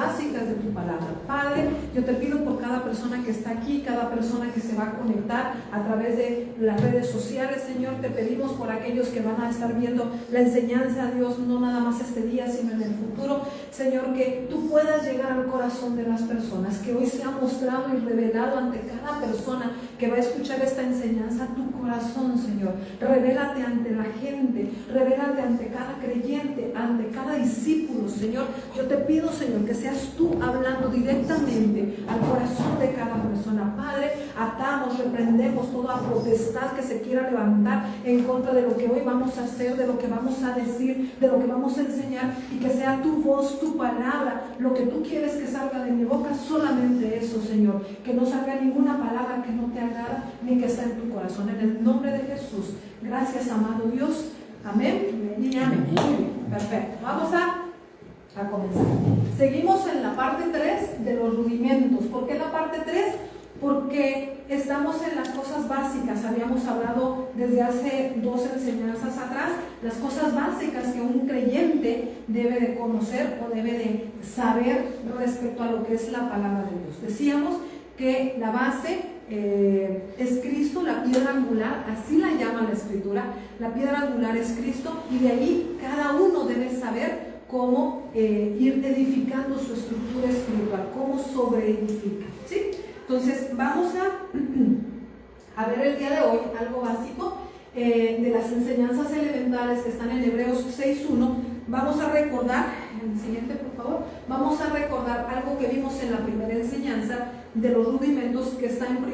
básicas de tu palabra. Padre, yo te pido por cada persona que está aquí, cada persona que se va a conectar a través de las redes sociales, Señor, te pedimos por aquellos que van a estar viendo la enseñanza, Dios, no nada más este día, sino en el futuro, Señor, que tú puedas llegar al corazón de las personas, que hoy se ha mostrado y revelado ante cada persona que va a escuchar esta enseñanza, tu corazón, Señor. Revélate ante la gente, revélate ante cada creyente, ante cada discípulo, Señor. Yo te pido, Señor, que seas tú hablando directamente al corazón de cada persona. Padre, atamos, reprendemos toda potestad que se quiera levantar en contra de lo que hoy vamos a hacer, de lo que vamos a decir, de lo que vamos a enseñar, y que sea tu voz, tu palabra, lo que tú quieres que salga de mi boca, solamente eso, Señor. Que no salga ninguna palabra que no te agrada ni que está en tu corazón. En el nombre de Jesús. Gracias, amado Dios. Amén y amén. Perfecto. Vamos a comenzar. Seguimos en la parte 3 de los rudimentos. ¿Por qué la parte 3? Porque estamos en las cosas básicas. Habíamos hablado desde hace 2 enseñanzas atrás, las cosas básicas que un creyente debe de conocer o debe de saber respecto a lo que es la palabra de Dios. Decíamos que la base es Cristo, la piedra angular, así la llama la Escritura. La piedra angular es Cristo, y de ahí cada uno debe saber cómo ir edificando su estructura espiritual, cómo sobreedifica, ¿sí? Entonces vamos a ver el día de hoy algo básico de las enseñanzas elementales que están en Hebreos 6.1. Vamos a recordar, el siguiente por favor, vamos a recordar algo que vimos en la primera enseñanza de los rudimentos, que está en 1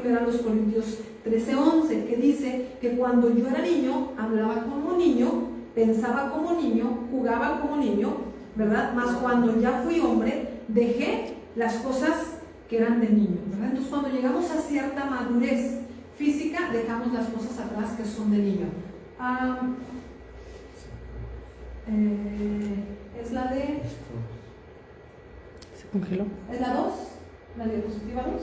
Corintios 13.11, que dice que cuando yo era niño, hablaba como niño, pensaba como niño, jugaba como niño, ¿verdad? Mas cuando ya fui hombre, dejé las cosas que eran de niño, ¿verdad? Entonces cuando llegamos a cierta madurez física, dejamos las cosas atrás que son de niño. Es la de... ¿Se congeló? ¿Es la 2? ¿La diapositiva 2?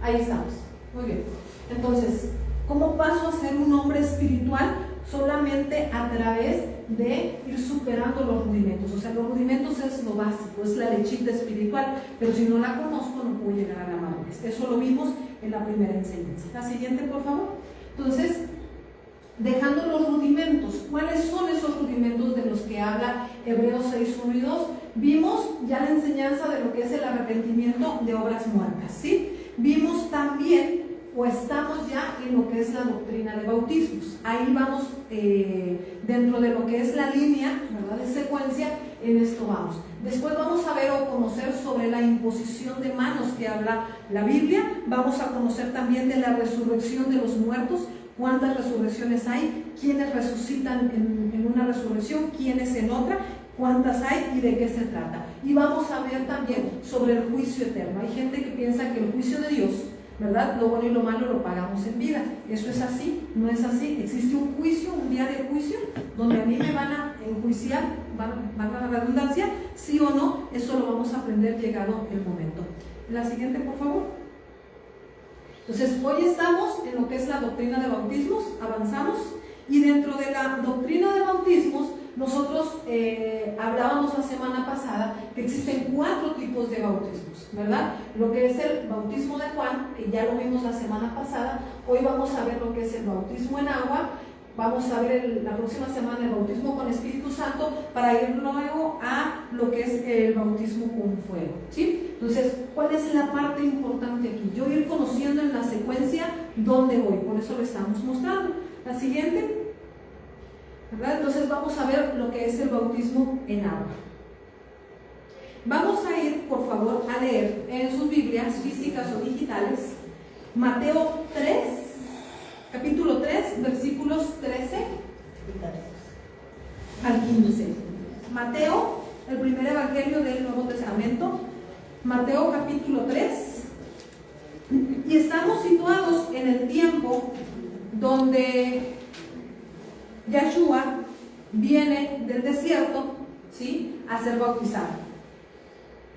Ahí estamos. Muy bien. Entonces, ¿cómo paso a ser un hombre espiritual? Solamente a través de ir superando los rudimentos. O sea, los rudimentos es lo básico, es la lechita espiritual, pero si no la conozco no puedo llegar a la madurez. Eso lo vimos en la primera enseñanza. La siguiente, por favor. Entonces, dejando los rudimentos, ¿cuáles son esos rudimentos de los que habla Hebreos 6.1 y 2? Vimos ya la enseñanza de lo que es el arrepentimiento de obras muertas, ¿sí? Vimos también, o estamos ya en lo que es la doctrina de bautismos. Ahí vamos dentro de lo que es la línea, ¿verdad?, de secuencia, en esto vamos. Después vamos a ver o conocer sobre la imposición de manos que habla la Biblia. Vamos a conocer también de la resurrección de los muertos. ¿Cuántas resurrecciones hay? ¿Quiénes resucitan en una resurrección? ¿Quiénes en otra? ¿Cuántas hay y de qué se trata? Y vamos a ver también sobre el juicio eterno. Hay gente que piensa que el juicio de Dios, ¿verdad?, lo bueno y lo malo lo pagamos en vida. ¿Eso es así? No es así. Existe un juicio, un día de juicio, donde a mí me van a enjuiciar, valga la redundancia, sí o no. Eso lo vamos a aprender llegado el momento. La siguiente, por favor. Entonces, hoy estamos en lo que es la doctrina de bautismos, avanzamos, y dentro de la doctrina de bautismos, nosotros hablábamos la semana pasada que existen 4 tipos de bautismos, ¿verdad? Lo que es el bautismo de Juan, que ya lo vimos la semana pasada. Hoy vamos a ver lo que es el bautismo en agua. Vamos a ver la próxima semana el bautismo con Espíritu Santo, para ir luego a lo que es el bautismo con fuego, ¿sí? Entonces, ¿cuál es la parte importante aquí? Yo ir conociendo en la secuencia dónde voy, por eso lo estamos mostrando. La siguiente, ¿verdad? Entonces vamos a ver lo que es el bautismo en agua. Vamos a ir, por favor, a leer en sus Biblias físicas o digitales, Mateo 3, capítulo 3, versículos 13 al 15. Mateo, el primer evangelio del Nuevo Testamento, Mateo capítulo 3, y estamos situados en el tiempo donde Yahshua viene del desierto, ¿sí?, a ser bautizado.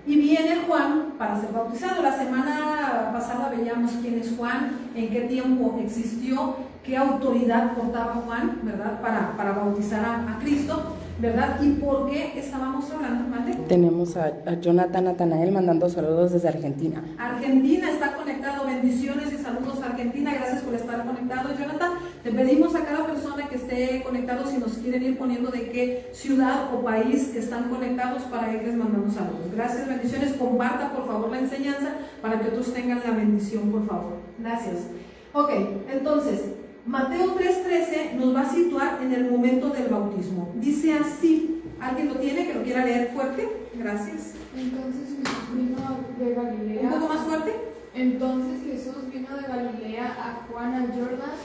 Y viene Juan para ser bautizado. La semana pasada veíamos quién es Juan, en qué tiempo existió, qué autoridad portaba Juan, ¿verdad?, para bautizar a Cristo. ¿verdad? ¿Y por qué estábamos hablando, Mande? Tenemos a Jonathan Natanael mandando saludos desde Argentina. Argentina está conectado, bendiciones y saludos a Argentina, gracias por estar conectado, Jonathan. Te pedimos a cada persona que esté conectado, si nos quieren ir poniendo de qué ciudad o país que están conectados, para irles mandando saludos. Gracias, bendiciones. Comparta por favor la enseñanza para que otros tengan la bendición, por favor. Gracias. Ok, entonces Mateo 3:13 nos va a situar en el momento del bautismo. Dice así, ¿alguien lo tiene que lo quiera leer fuerte? Gracias. Entonces Jesús vino de Galilea. ¿Un poco más fuerte? Entonces Jesús vino de Galilea a Juan al Jordán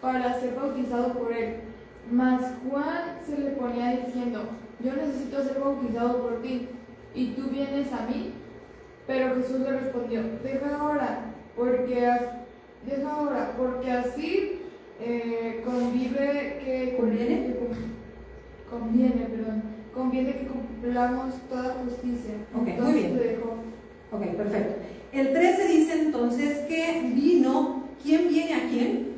para ser bautizado por él. Mas Juan se le ponía diciendo: yo necesito ser bautizado por ti, ¿y tú vienes a mí? Pero Jesús le respondió: deja ahora, porque así conviene que cumplamos toda justicia. Ok, Entonces muy bien. le dejó. Ok, perfecto. El 13 dice entonces que vino, ¿quién viene a quién?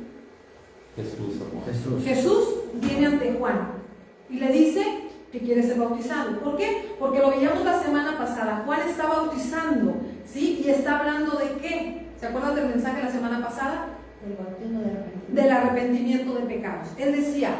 Jesús viene ante Juan y le dice que quiere ser bautizado. ¿Por qué? Porque lo veíamos la semana pasada. Juan está bautizando, ¿sí? Y está hablando de qué. ¿Se acuerdan del mensaje de la semana pasada? Del arrepentimiento de pecados. Él decía,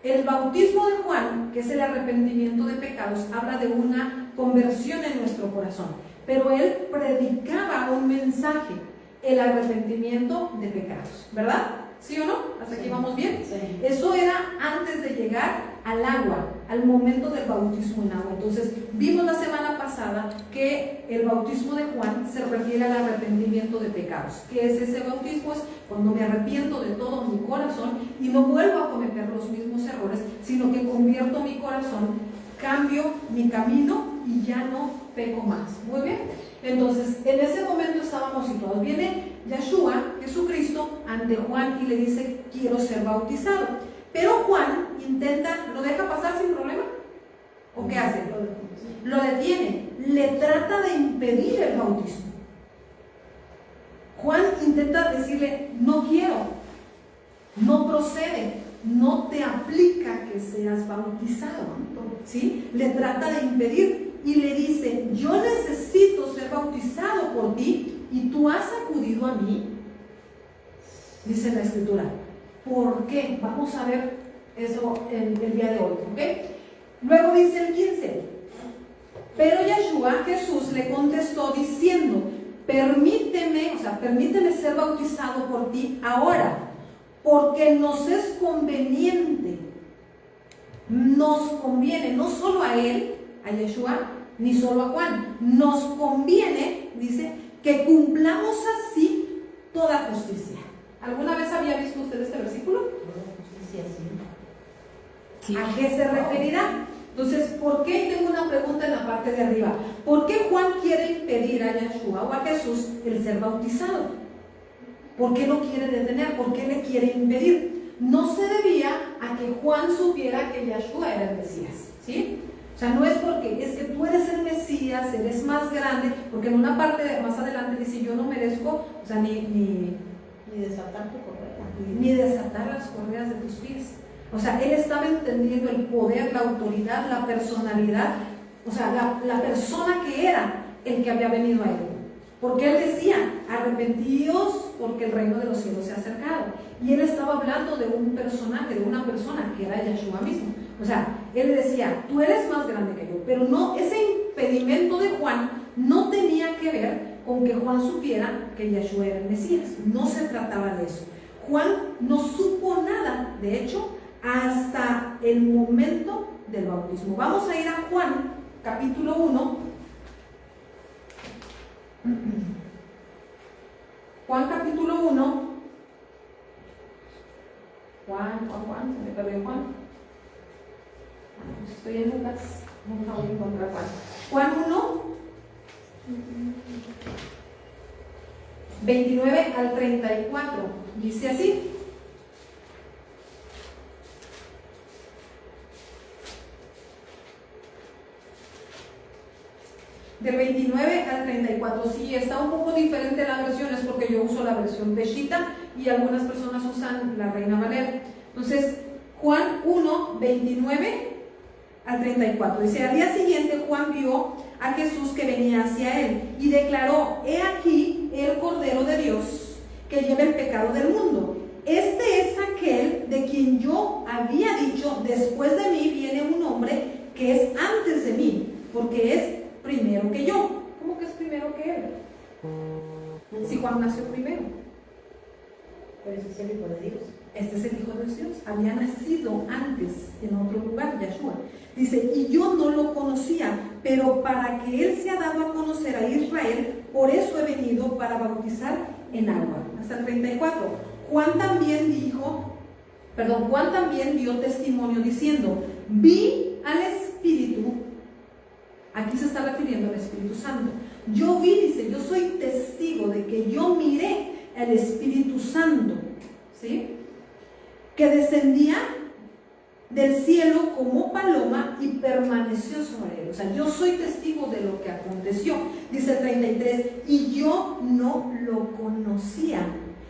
el bautismo de Juan, que es el arrepentimiento de pecados, habla de una conversión en nuestro corazón. Pero él predicaba un mensaje, el arrepentimiento de pecados, ¿verdad? ¿Sí o no? ¿Hasta aquí vamos bien? Sí. Eso era antes de llegar al agua, al momento del bautismo en agua. Entonces, vimos la semana pasada que el bautismo de Juan se refiere al arrepentimiento de pecados. ¿Qué es ese bautismo? Es cuando me arrepiento de todo mi corazón y no vuelvo a cometer los mismos errores, sino que convierto mi corazón, cambio mi camino y ya no peco más. Muy bien. Entonces, en ese momento estábamos situados. Viene Yeshua, Jesucristo, ante Juan y le dice: quiero ser bautizado. Pero Juan intenta, ¿lo deja pasar sin problema? ¿O qué hace? Lo detiene, le trata de impedir el bautismo. Juan intenta decirle: no quiero, no procede, no te aplica que seas bautizado, ¿sí? Le trata de impedir y le dice: yo necesito ser bautizado por ti y tú has acudido a mí. Dice la Escritura. ¿Por qué? Vamos a ver eso el día de hoy, ¿ok? Luego dice el 15. Pero Yeshua, Jesús, le contestó diciendo: permíteme ser bautizado por ti ahora, porque nos es conveniente, nos conviene, no solo a él, a Yeshua, ni solo a Juan, nos conviene, dice, que cumplamos así toda justicia. ¿Alguna vez había visto usted este versículo? Sí. ¿A qué se referirá? Entonces, ¿por qué? Tengo una pregunta en la parte de arriba. ¿Por qué Juan quiere impedir a Yeshua o a Jesús el ser bautizado? ¿Por qué lo quiere detener? ¿Por qué le quiere impedir? No se debía a que Juan supiera que Yeshua era el Mesías, ¿sí? O sea, no es porque es que tú eres el Mesías, eres más grande, porque en una parte más adelante dice: yo no merezco, o sea, ni desatar tu correa, ni desatar las correas de tus pies. O sea, él estaba entendiendo el poder, la autoridad, la personalidad, o sea, la persona que era el que había venido a él. Porque él decía: arrepentíos porque el reino de los cielos se ha acercado. Y él estaba hablando de un personaje, de una persona que era Yeshua mismo. O sea, él decía: tú eres más grande que yo. Pero no, ese impedimento de Juan no tenía que ver con que Juan supiera que Yeshua era el Mesías. No se trataba de eso. Juan no supo nada, de hecho, hasta el momento del bautismo. Vamos a ir a Juan, capítulo 1. Juan, capítulo 1. Juan, se me perdió Juan. Estoy en Lucas, no voy a encontrar Juan. Juan 1. 29 al 34, dice así: del 29 al 34, sí, está un poco diferente la versión, es porque yo uso la versión Peshitta y algunas personas usan la Reina Valera. Entonces, Juan 1, 29 al 34. Dice, al día siguiente Juan vio a Jesús que venía hacia él y declaró, he aquí el Cordero de Dios que lleva el pecado del mundo. Este es aquel de quien yo había dicho, después de mí viene un hombre que es antes de mí, porque es primero que yo. ¿Cómo que es primero que él? Si Juan nació primero. Pero ese es el Hijo de Dios. Este es el Hijo de Dios. Había nacido antes en otro lugar, Yahshua. Dice, y yo no lo conocía, pero para que él sea dado a conocer a Israel, por eso he venido para bautizar en agua. Hasta el 34. Juan también dio testimonio diciendo, vi al Espíritu. Aquí se está refiriendo al Espíritu Santo. Yo vi, dice, yo soy testigo de que yo miré al Espíritu Santo, ¿sí? Que descendía del cielo como paloma y permaneció sobre él. O sea, yo soy testigo de lo que aconteció. Dice el 33, y yo no lo conocía,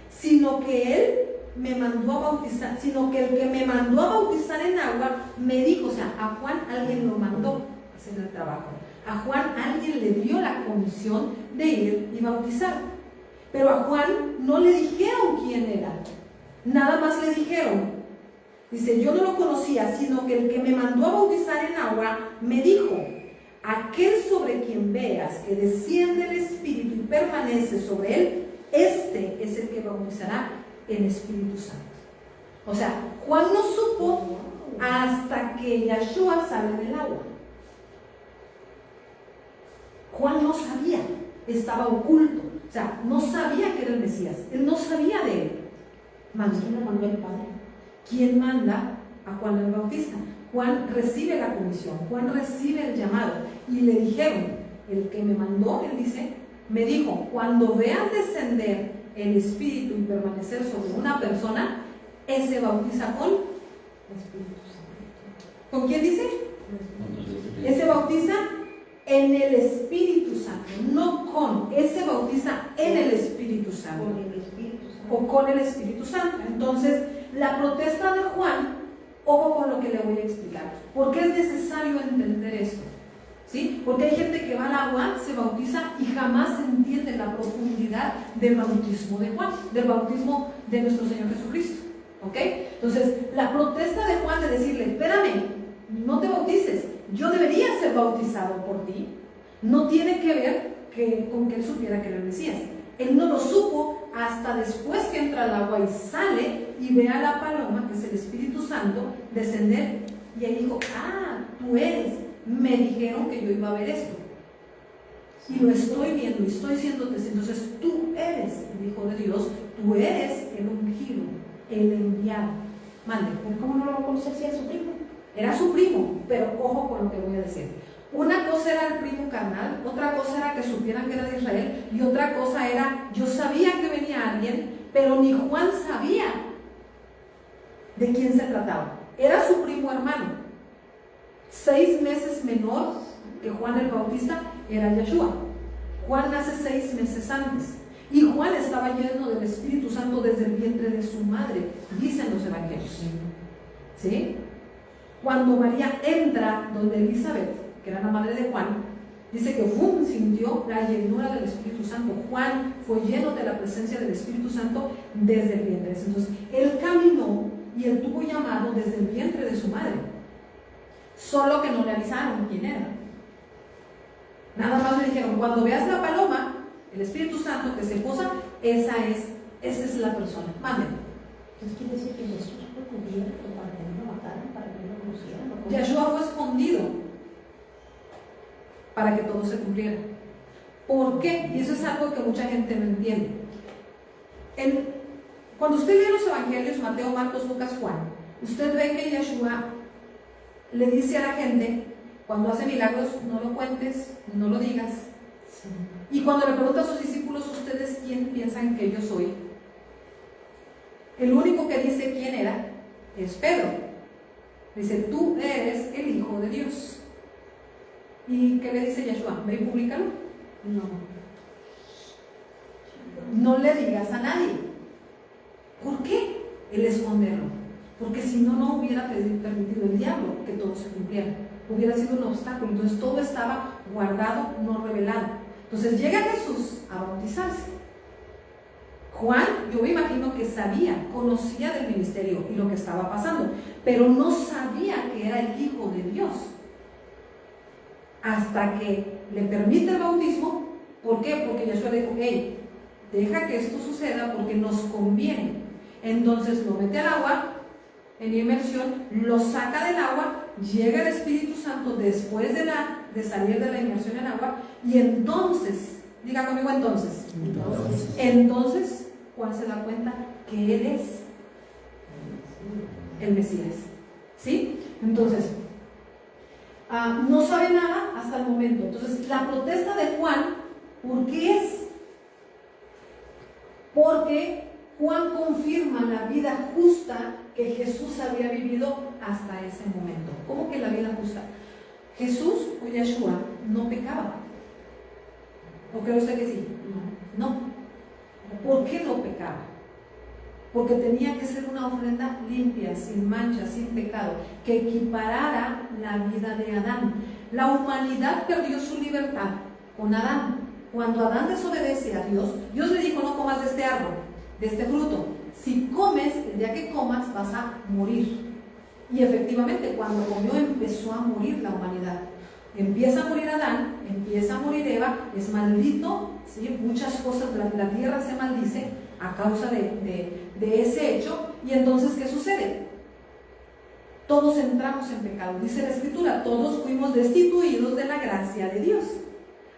sino que él me mandó a bautizar, sino que el que me mandó a bautizar en agua me dijo, o sea, a Juan alguien lo mandó a hacer el trabajo. A Juan alguien le dio la comisión de ir y bautizar. Pero a Juan no le dijeron quién era. Nada más le dijeron, dice, yo no lo conocía, sino que el que me mandó a bautizar en agua me dijo, aquel sobre quien veas que desciende el Espíritu y permanece sobre él, este es el que bautizará en Espíritu Santo. O sea, Juan no supo hasta que Yahshua sale del agua. Juan no sabía, estaba oculto, o sea, no sabía que era el Mesías, él no sabía de él. ¿Quién lo mandó el Padre? ¿Quién manda a Juan el Bautista? Juan recibe la comisión, Juan recibe el llamado y le dijeron, el que me mandó, él dice, me dijo, cuando veas descender el Espíritu y permanecer sobre una persona, ese bautiza con Espíritu Santo. ¿con quién dice? Ese bautiza en el Espíritu Santo, no con, ese bautiza en el Espíritu Santo. Con el Espíritu Santo. O con el Espíritu Santo. Entonces, la protesta de Juan, ojo con lo que le voy a explicar, porque es necesario entender esto, ¿sí? Porque hay gente que va al agua, se bautiza y jamás entiende la profundidad del bautismo de Juan, del bautismo de nuestro Señor Jesucristo, ¿ok? Entonces, la protesta de Juan de decirle, espérame, no te bautices, yo debería ser bautizado por ti, no tiene que ver con que él supiera que era el Mesías. Él no lo supo hasta después que entra al agua y sale y ve a la paloma, que es el Espíritu Santo, descender. Y ahí dijo, tú eres. Me dijeron que yo iba a ver esto. Y lo estoy viendo y estoy siendo testigo. Entonces tú eres el Hijo de Dios, tú eres el ungido, el enviado. Mande. ¿Pero cómo no lo va a conocer si era su primo? Era su primo, pero ojo con lo que voy a decir. Una cosa era el primo carnal, otra cosa era que supieran que era de Israel, y otra cosa era, yo sabía que venía alguien, pero ni Juan sabía de quién se trataba. Era su primo hermano, 6 meses menor que Juan el Bautista, era Yahshua. Juan nace 6 meses antes, y Juan estaba lleno del Espíritu Santo desde el vientre de su madre, dicen los evangelios. ¿Sí? Cuando María entra donde Elizabeth, que era la madre de Juan, dice que sintió la llenura del Espíritu Santo. Juan fue lleno de la presencia del Espíritu Santo desde el vientre. Entonces, él caminó y él tuvo llamado desde el vientre de su madre. Solo que no le avisaron quién era. Nada más le dijeron, cuando veas la paloma, el Espíritu Santo que se posa, esa es la persona. Mándenme. Entonces quiere decir que Jesús fue cubierto para que no lo mataran, para que no lo conocieran. Yahshua fue escondido para que todo se cumpliera. ¿Por qué? Y eso es algo que mucha gente no entiende. Cuando usted lee los evangelios, Mateo, Marcos, Lucas, Juan, usted ve que Yahshua le dice a la gente, cuando hace milagros, no lo cuentes, no lo digas. Sí. Y cuando le pregunta a sus discípulos, ¿ustedes quién piensan que yo soy? El único que dice quién era es Pedro. Dice, tú eres el Hijo de Dios. ¿Y qué le dice Yahshua? Ve y públicalo. No le digas a nadie. ¿Por qué? El esconderlo. Porque si no, no hubiera permitido el diablo que todo se cumpliera. hubiera sido un obstáculo. Entonces todo estaba guardado, no revelado. Entonces llega Jesús a bautizarse. Juan, yo me imagino que sabía, conocía del ministerio y lo que estaba pasando, pero no sabía que era el Hijo de Dios. Hasta que le permite el bautismo. ¿Por qué? Porque Yeshua le dijo, hey, deja que esto suceda porque nos conviene. Entonces lo mete al agua, en inmersión, lo saca del agua, llega el Espíritu Santo después de salir de la inmersión en agua, y entonces, diga conmigo entonces Juan se da cuenta que él es el Mesías. ¿Sí? Entonces, no sabe nada hasta el momento. Entonces, la protesta de Juan, ¿por qué es? Porque Juan confirma la vida justa que Jesús había vivido hasta ese momento. ¿Cómo que la vida justa? Jesús o Yeshua no pecaba. ¿O cree usted que sí? No. ¿Por qué no pecaba? Porque tenía que ser una ofrenda limpia, sin mancha, sin pecado, que equiparara la vida de Adán. La humanidad perdió su libertad con Adán. Cuando Adán desobedece a Dios, Dios le dijo, no comas de este árbol, de este fruto. Si comes, el día que comas vas a morir. Y efectivamente, cuando comió empezó a morir la humanidad. Empieza a morir Adán, empieza a morir Eva, es maldito, ¿sí? Muchas cosas, la tierra se maldice a causa de ese hecho. Y entonces, ¿qué sucede? Todos entramos en pecado, dice la Escritura, todos fuimos destituidos de la gracia de Dios,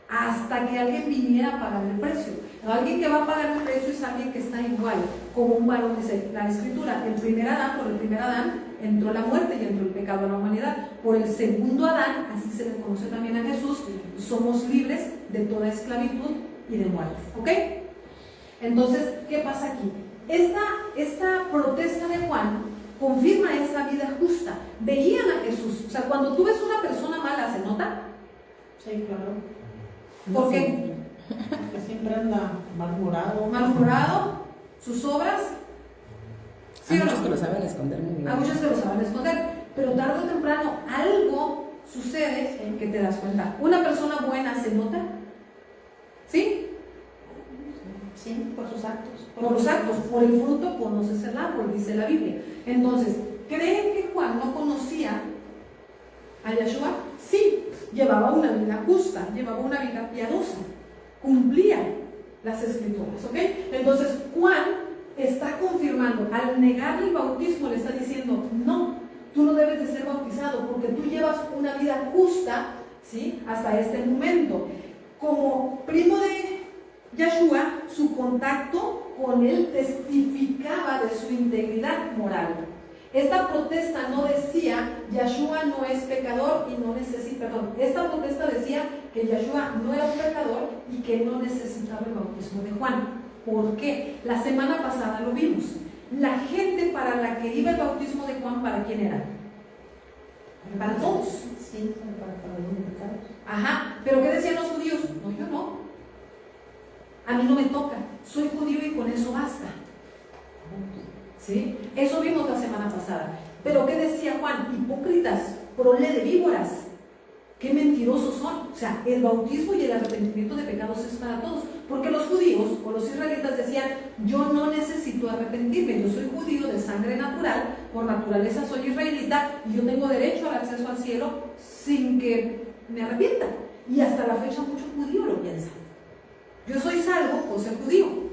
hasta que alguien viniera a pagar el precio. Alguien que va a pagar el precio es alguien que está igual, como un varón, dice la Escritura. Por el primer Adán entró la muerte y entró el pecado a la humanidad. Por el segundo Adán, así se le conoce también a Jesús, somos libres de toda esclavitud y de muerte. ¿Ok? Entonces, ¿qué pasa aquí? Esta protesta de Juan confirma esa vida justa. Veían a Jesús. O sea, cuando tú ves una persona mala, ¿se nota? Sí, claro. ¿Por qué? Porque siempre anda malhumorado. Malhumorado, sus obras. ¿Sí Hay o no? muchos que lo saben esconder muy bien. Hay muchos que lo saben esconder, pero tarde o temprano algo sucede en que te das cuenta. ¿Una persona buena se nota? ¿Sí? Sí, por sus actos. Por los actos, por el fruto conoces el árbol, dice la Biblia. Entonces, ¿creen que Juan no conocía a Yeshua? Sí, llevaba una vida justa, llevaba una vida piadosa, cumplía las Escrituras, ¿ok? Entonces, Juan está confirmando, al negarle el bautismo, le está diciendo, no, tú no debes de ser bautizado porque tú llevas una vida justa, ¿sí? Hasta este momento. Como primo de Yeshua, su contacto con él testificaba de su integridad moral. Esta protesta no decía, Yeshua no es pecador y no necesita, perdón, esta protesta decía que Yeshua no era un pecador y que no necesitaba el bautismo de Juan. ¿Por qué? La semana pasada lo vimos. La gente para la que iba el bautismo de Juan, ¿para quién era? Para todos. Sí, para los pecados. Ajá, pero ¿qué decían los judíos? No, yo no. A mí no me toca, soy judío y con eso basta. ¿Sí? Eso vimos la semana pasada. Pero ¿qué decía Juan? Hipócritas, prole de víboras. Qué mentirosos son. O sea, el bautismo y el arrepentimiento de pecados es para todos. Porque los judíos o los israelitas decían, yo no necesito arrepentirme, yo soy judío de sangre natural, por naturaleza soy israelita y yo tengo derecho al acceso al cielo sin que me arrepienta. Y hasta la fecha muchos judíos lo piensan. Yo soy salvo por ser judío.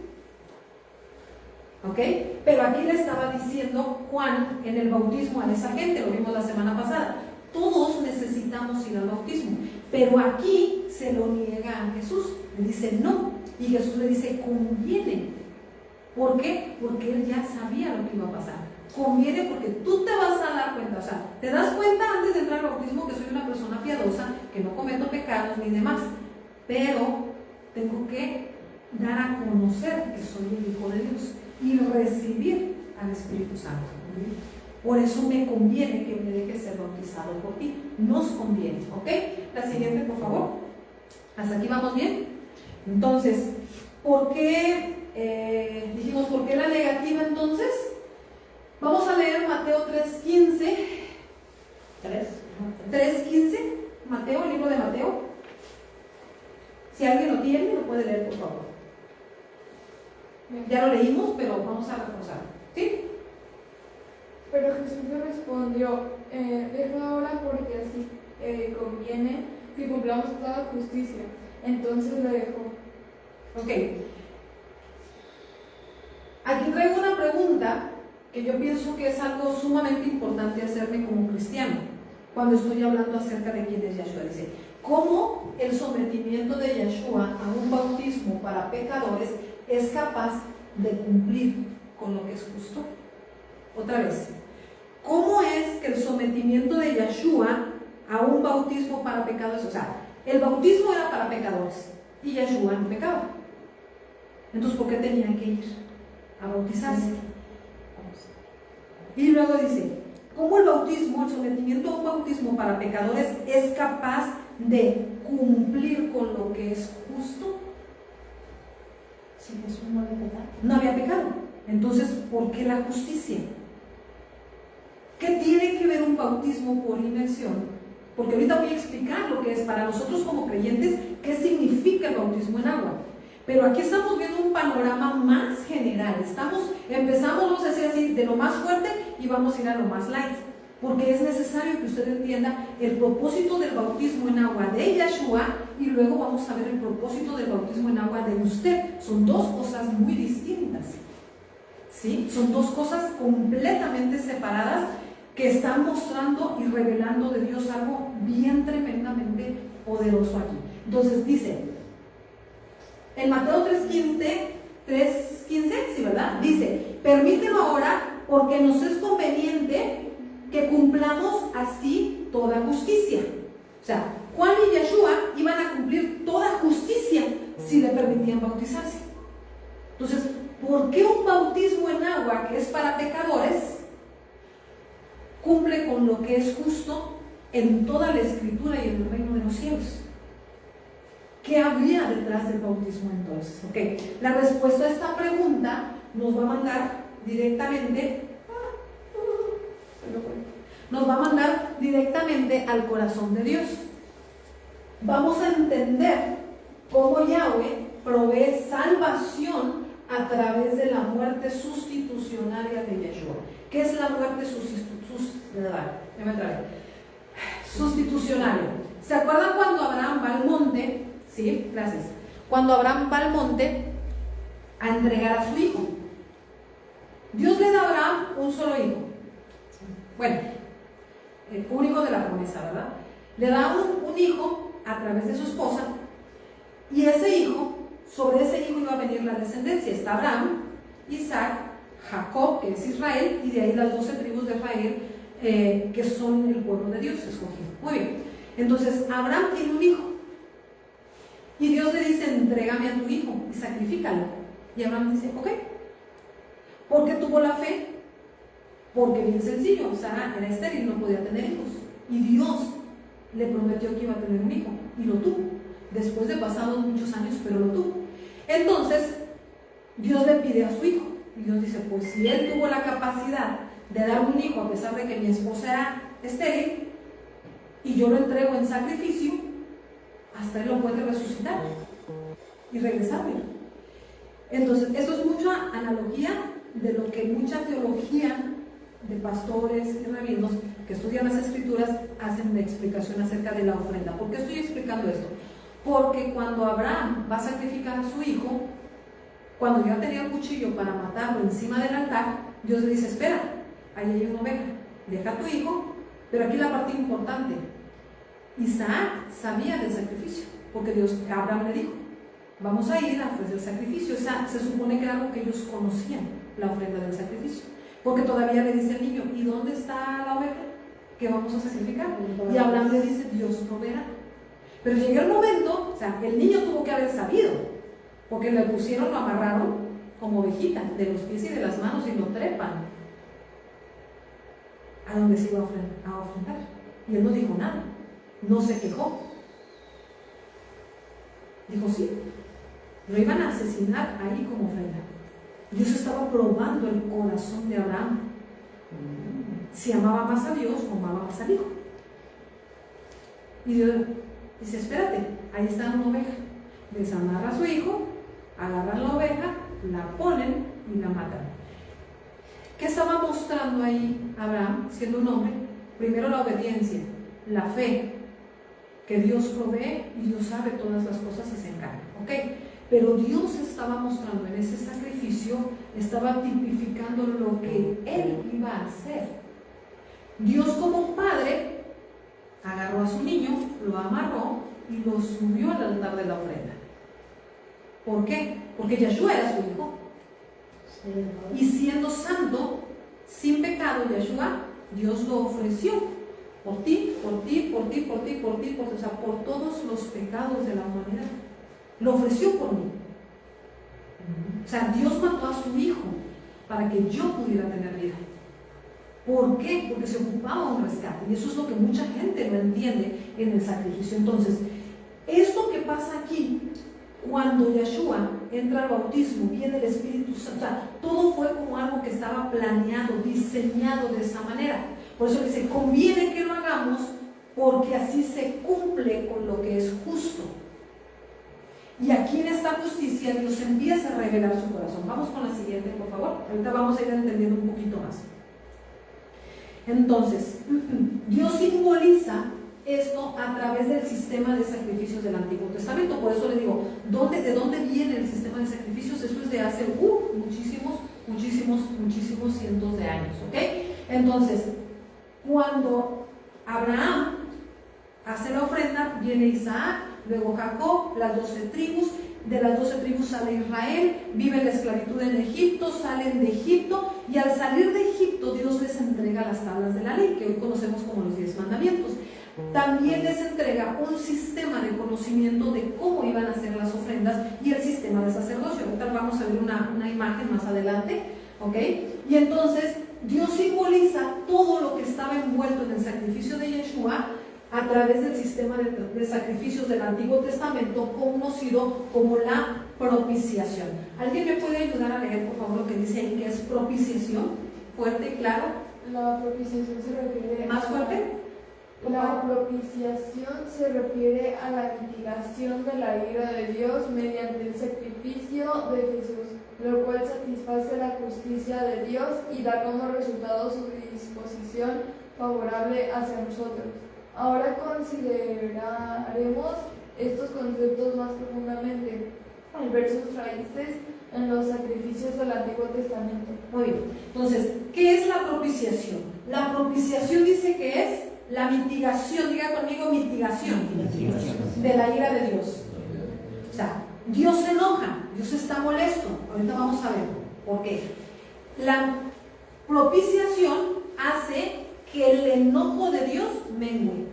¿Ok? Pero aquí le estaba diciendo Juan en el bautismo a esa gente, lo vimos la semana pasada. Todos necesitamos ir al bautismo, pero aquí se lo niega a Jesús. Le dice no, y Jesús le dice conviene. ¿Por qué? Porque él ya sabía lo que iba a pasar. Conviene porque tú te vas a dar cuenta, o sea, te das cuenta antes de entrar al bautismo que soy una persona piadosa, que no cometo pecados ni demás, pero tengo que dar a conocer que soy el Hijo de Dios y recibir al Espíritu Santo. Por eso me conviene que me dejes ser bautizado por ti. Nos conviene, ¿ok? La siguiente, por favor. ¿Hasta aquí vamos bien? Entonces, ¿por qué dijimos por qué la negativa entonces? Vamos a leer Mateo 3:15. 3. 3:15, Mateo, el libro de Mateo. Si alguien lo tiene, lo puede leer, por favor. Ya lo leímos, pero vamos a reforzar. ¿Sí? Pero Jesús le respondió, deja ahora porque así conviene que cumplamos toda justicia. Entonces le dejó. Ok. Aquí traigo una pregunta que yo pienso que es algo sumamente importante hacerme como cristiano cuando estoy hablando acerca de quién es Yeshua. Dice, ¿cómo el sometimiento de Yeshua a un bautismo para pecadores es capaz de cumplir con lo que es justo? Otra vez, ¿cómo es que el sometimiento de Yeshua a un bautismo para pecadores, o sea, el bautismo era para pecadores y Yeshua no pecaba? Entonces, ¿por qué tenían que ir a bautizarse? Y luego dice, ¿cómo el bautismo, el sometimiento a un bautismo para pecadores es capaz de cumplir con lo que es justo? Si Jesús no había pecado. No había pecado. Entonces, ¿por qué la justicia? ¿Qué tiene que ver un bautismo por inmersión? Porque ahorita voy a explicar lo que es para nosotros como creyentes, qué significa el bautismo en agua. Pero aquí estamos viendo un panorama más general. Empezamos, vamos a decir así, de lo más fuerte y vamos a ir a lo más light. Porque es necesario que usted entienda el propósito del bautismo en agua de Yeshua y luego vamos a ver el propósito del bautismo en agua de usted. Son dos cosas muy distintas. ¿Sí? Son dos cosas completamente separadas que están mostrando y revelando de Dios algo bien tremendamente poderoso aquí. Entonces dice, en Mateo 3:15, sí, ¿verdad? Dice, permítelo ahora porque nos es conveniente que cumplamos así toda justicia. O sea, Juan y Yeshua iban a cumplir toda justicia si le permitían bautizarse. Entonces, ¿por qué un bautismo en agua que es para pecadores cumple con lo que es justo en toda la escritura y en el reino de los cielos? ¿Qué habría detrás del bautismo entonces? Okay. La respuesta a esta pregunta nos va a mandar directamente al corazón de Dios. Vamos a entender cómo Yahweh provee salvación a través de la muerte sustitucionaria de Yeshua. ¿Qué es la muerte sustitucionaria? ¿Se acuerdan cuando Abraham va al monte? Sí, gracias. Cuando Abraham va al monte a entregar a su hijo, Dios le da a Abraham un solo hijo. Bueno, el único de la promesa, ¿verdad? Le da un hijo a través de su esposa, y ese hijo, sobre ese hijo iba a venir la descendencia. Está Abraham, Isaac, Jacob, que es Israel, y de ahí las 12 tribus de Israel, que son el pueblo de Dios escogido. Muy bien, entonces Abraham tiene un hijo, y Dios le dice, entrégame a tu hijo y sacrifícalo. Y Abraham dice, ok. ¿Por qué tuvo la fe? Porque bien sencillo, Sara era estéril, no podía tener hijos, y Dios le prometió que iba a tener un hijo, y lo tuvo, después de pasados muchos años, pero lo tuvo. Entonces, Dios le pide a su hijo, y Dios dice, pues si él tuvo la capacidad de dar un hijo, a pesar de que mi esposa era estéril, y yo lo entrego en sacrificio, hasta él lo puede resucitar, y regresarme. Entonces, eso es mucha analogía de lo que mucha teología de pastores y rabinos que estudian las escrituras hacen una explicación acerca de la ofrenda. ¿Por qué estoy explicando esto? Porque cuando Abraham va a sacrificar a su hijo, cuando ya tenía el cuchillo para matarlo encima del altar, Dios le dice, espera, ahí hay una oveja, deja a tu hijo, pero aquí la parte importante, Isaac sabía del sacrificio, porque Abraham le dijo, vamos a ir a ofrecer el sacrificio. O sea, se supone que era algo que ellos conocían, la ofrenda del sacrificio, porque todavía le dice al niño, ¿y dónde está la oveja que vamos a sacrificar? Y Abraham le dice, Dios proveerá. Pero llegó el momento, o sea, el niño tuvo que haber sabido, porque lo amarraron como ovejita, de los pies y de las manos, y lo trepan a donde se iba a ofrendar. Y él no dijo nada, no se quejó. Dijo, sí, lo iban a asesinar ahí como ofrenda. Dios estaba probando el corazón de Abraham, si amaba más a Dios o amaba más al hijo. Y Dios dice, espérate, ahí está una oveja. Desamarra a su hijo, agarran la oveja, la ponen y la matan. ¿Qué estaba mostrando ahí Abraham, siendo un hombre? Primero la obediencia, la fe, que Dios provee y Dios sabe todas las cosas y se encarga, ¿ok? Pero Dios estaba mostrando en ese sacrificio, estaba tipificando lo que Él iba a hacer. Dios como padre agarró a su niño, lo amarró y lo subió al altar de la ofrenda. ¿Por qué? Porque Yeshua era su hijo. Y siendo santo, sin pecado, Yeshua, Dios lo ofreció por ti, por ti, por ti, por ti, por ti, o sea, por todos los pecados de la humanidad. Lo ofreció por mí. O sea, Dios mató a su hijo para que yo pudiera tener vida. ¿Por qué? Porque se ocupaba un rescate. Y eso es lo que mucha gente no entiende en el sacrificio. Entonces, esto que pasa aquí, cuando Yeshua entra al bautismo, viene el Espíritu Santo, o sea, todo fue como algo que estaba planeado, diseñado de esa manera. Por eso dice, conviene que lo hagamos porque así se cumple con lo que es justo. Y aquí en esta justicia Dios empieza a revelar su corazón. Vamos con la siguiente, por favor. Ahorita vamos a ir entendiendo un poquito más. Entonces, Dios simboliza esto a través del sistema de sacrificios del Antiguo Testamento. Por eso le digo, ¿de dónde viene el sistema de sacrificios? Eso es de hace muchísimos cientos de años, ¿ok? Entonces, cuando Abraham hace la ofrenda, viene Isaac, luego Jacob, las 12 tribus, de las 12 tribus sale Israel, vive la esclavitud en Egipto, salen de Egipto, y al salir de Egipto Dios les entrega las tablas de la ley, que hoy conocemos como los 10 mandamientos. También les entrega un sistema de conocimiento de cómo iban a ser las ofrendas y el sistema de sacerdocio. Ahorita vamos a ver una imagen más adelante, ¿ok? Y entonces Dios simboliza todo lo que estaba envuelto en el sacrificio de Yeshua a través del sistema de sacrificios del Antiguo Testamento, conocido como la propiciación. ¿Alguien me puede ayudar a leer, por favor, lo que dice ahí, que es propiciación? Fuerte y claro. La propiciación se refiere... ¿Más fuerte? La propiciación se refiere a la mitigación de la ira de Dios mediante el sacrificio de Jesús, lo cual satisface la justicia de Dios y da como resultado su disposición favorable hacia nosotros. Ahora consideraremos estos conceptos más profundamente. Hay versos raíces en los sacrificios del Antiguo Testamento. Muy bien. Entonces, ¿qué es la propiciación? La propiciación dice que es la mitigación, diga conmigo mitigación, de la ira de Dios. O sea, Dios se enoja, Dios está molesto. Ahorita vamos a ver por qué. La propiciación hace que el enojo de Dios mengue.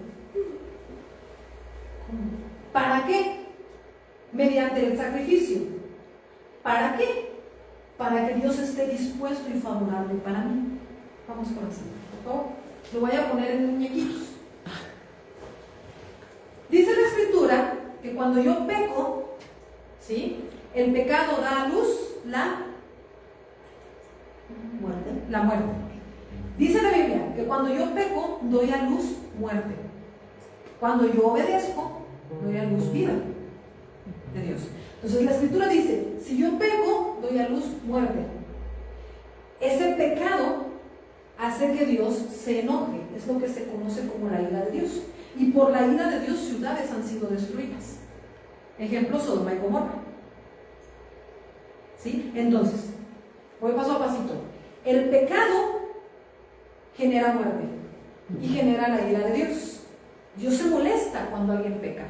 ¿Para qué? Mediante el sacrificio. ¿Para qué? Para que Dios esté dispuesto y favorable para mí. Vamos por así, por favor. Lo voy a poner en muñequitos. Dice la Escritura que cuando yo peco, ¿sí?, el pecado da a luz la muerte. Dice la Biblia que cuando yo peco, doy a luz muerte. Cuando yo obedezco, doy a luz vida de Dios. Entonces la Escritura dice, si yo peco, doy a luz muerte. Ese pecado hace que Dios se enoje. Es lo que se conoce como la ira de Dios. Y por la ira de Dios ciudades han sido destruidas. Ejemplo, Sodoma y Gomorra. ¿Sí? Entonces, voy paso a pasito. El pecado genera muerte y genera la ira de Dios. Dios se molesta cuando alguien peca.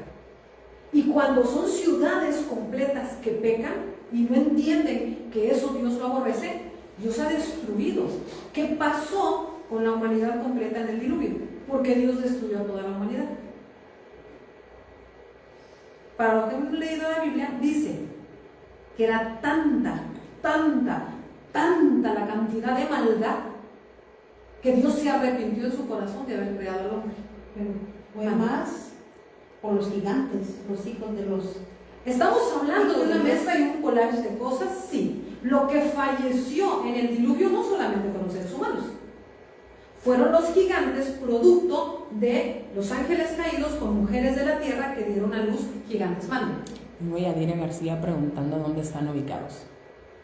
Y cuando son ciudades completas que pecan y no entienden que eso Dios lo aborrece, Dios ha destruido. ¿Qué pasó con la humanidad completa en el diluvio? Porque Dios destruyó a toda la humanidad. Para lo que hemos leído en la Biblia, dice que era tanta la cantidad de maldad que Dios se arrepintió en su corazón de haber creado al hombre. Pero fue más por los gigantes, los hijos de los... ¿Estamos hablando de una mezcla y un collage de cosas? Sí. Lo que falleció en el diluvio no solamente fueron seres humanos, Fueron los gigantes producto de los ángeles caídos con mujeres de la tierra que dieron a luz gigantes. Mande. Tengo a Yadira García preguntando dónde están ubicados.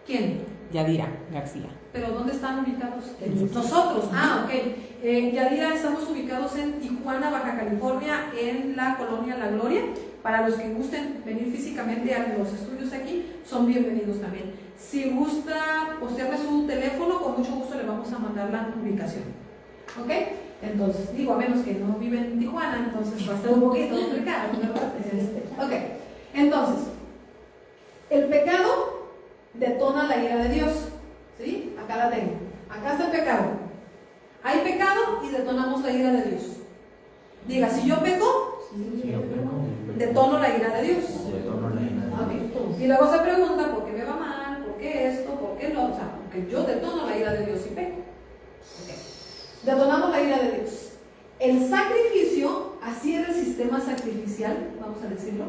¿Quién? Yadira García. ¿Pero dónde están ubicados? Nosotros. Ah, ok. Yadira, estamos ubicados en Tijuana, Baja California, en la colonia La Gloria. Para los que gusten venir físicamente a los estudios aquí, son bienvenidos también. Si gusta postearme su teléfono, con mucho gusto le vamos a mandar la ubicación. ¿Ok? Entonces, digo, a menos que no viven en Tijuana, entonces va a estar un poquito complicado, ¿verdad? Ok. Entonces, el pecado detona la ira de Dios. ¿Sí? Acá la tengo. Acá está el pecado. Hay pecado y detonamos la ira de Dios. Diga, si yo peco, detono la ira de Dios. Okay. Y luego se pregunta, ¿por qué me va mal? ¿Por qué esto? ¿Por qué no? O sea, porque yo detono la ira de Dios y peco. Okay. Detonamos la ira de Dios. El sacrificio, así era el sistema sacrificial, vamos a decirlo,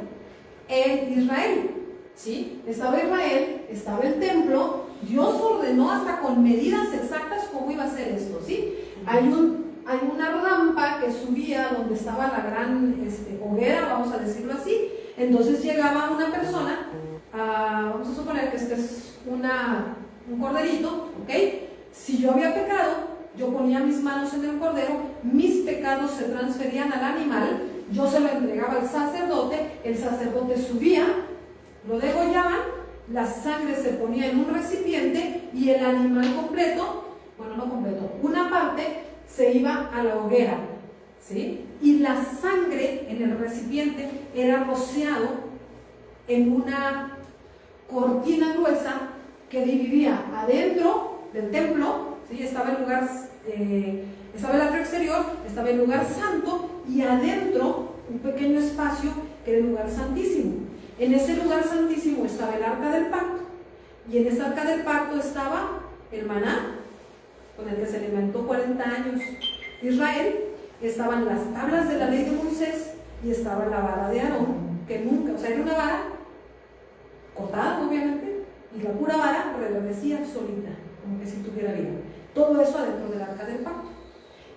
en Israel. ¿Sí? Estaba Israel, estaba el templo, Dios ordenó hasta con medidas exactas cómo iba a ser esto, ¿sí? Hay una rampa que subía donde estaba la gran hoguera, vamos a decirlo así. Entonces llegaba una persona, vamos a suponer que este es un corderito, ¿ok? Si yo había pecado, yo ponía mis manos en el cordero, mis pecados se transferían al animal, yo se lo entregaba al sacerdote, el sacerdote subía, lo degollaban, la sangre se ponía en un recipiente y el animal completo, bueno, no completo, una parte se iba a la hoguera, ¿sí? Y la sangre en el recipiente era rociado en una cortina gruesa que dividía adentro del templo, ¿sí? Estaba el lugar, estaba el atrio exterior, estaba el lugar santo y adentro un pequeño espacio que era el lugar santísimo. En ese lugar santísimo estaba el arca del pacto y en esa arca del pacto estaba el maná con el que se alimentó 40 años Israel, estaban las tablas de la ley de Moisés y estaba la vara de Aarón, que nunca, o sea, era una vara cortada obviamente y la pura vara reverdecía solita, como que si tuviera vida. Todo eso adentro del arca del pacto.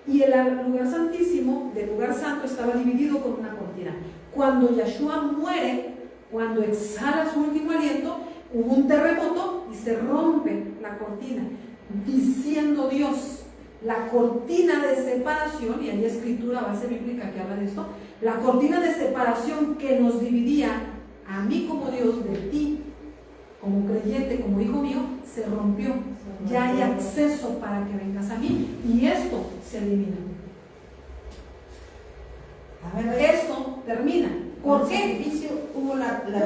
Y el lugar santísimo del lugar santo estaba dividido con una cortina. Cuando Yahshua muere, cuando exhala su último aliento, hubo un terremoto y se rompe la cortina, diciendo Dios, la cortina de separación, y hay escritura base bíblica que habla de esto, la cortina de separación que nos dividía a mí como Dios de ti, como creyente, como hijo mío, se rompió. Ya hay acceso para que vengas a mí y esto se elimina. A ver, Esto termina. ¿Por qué?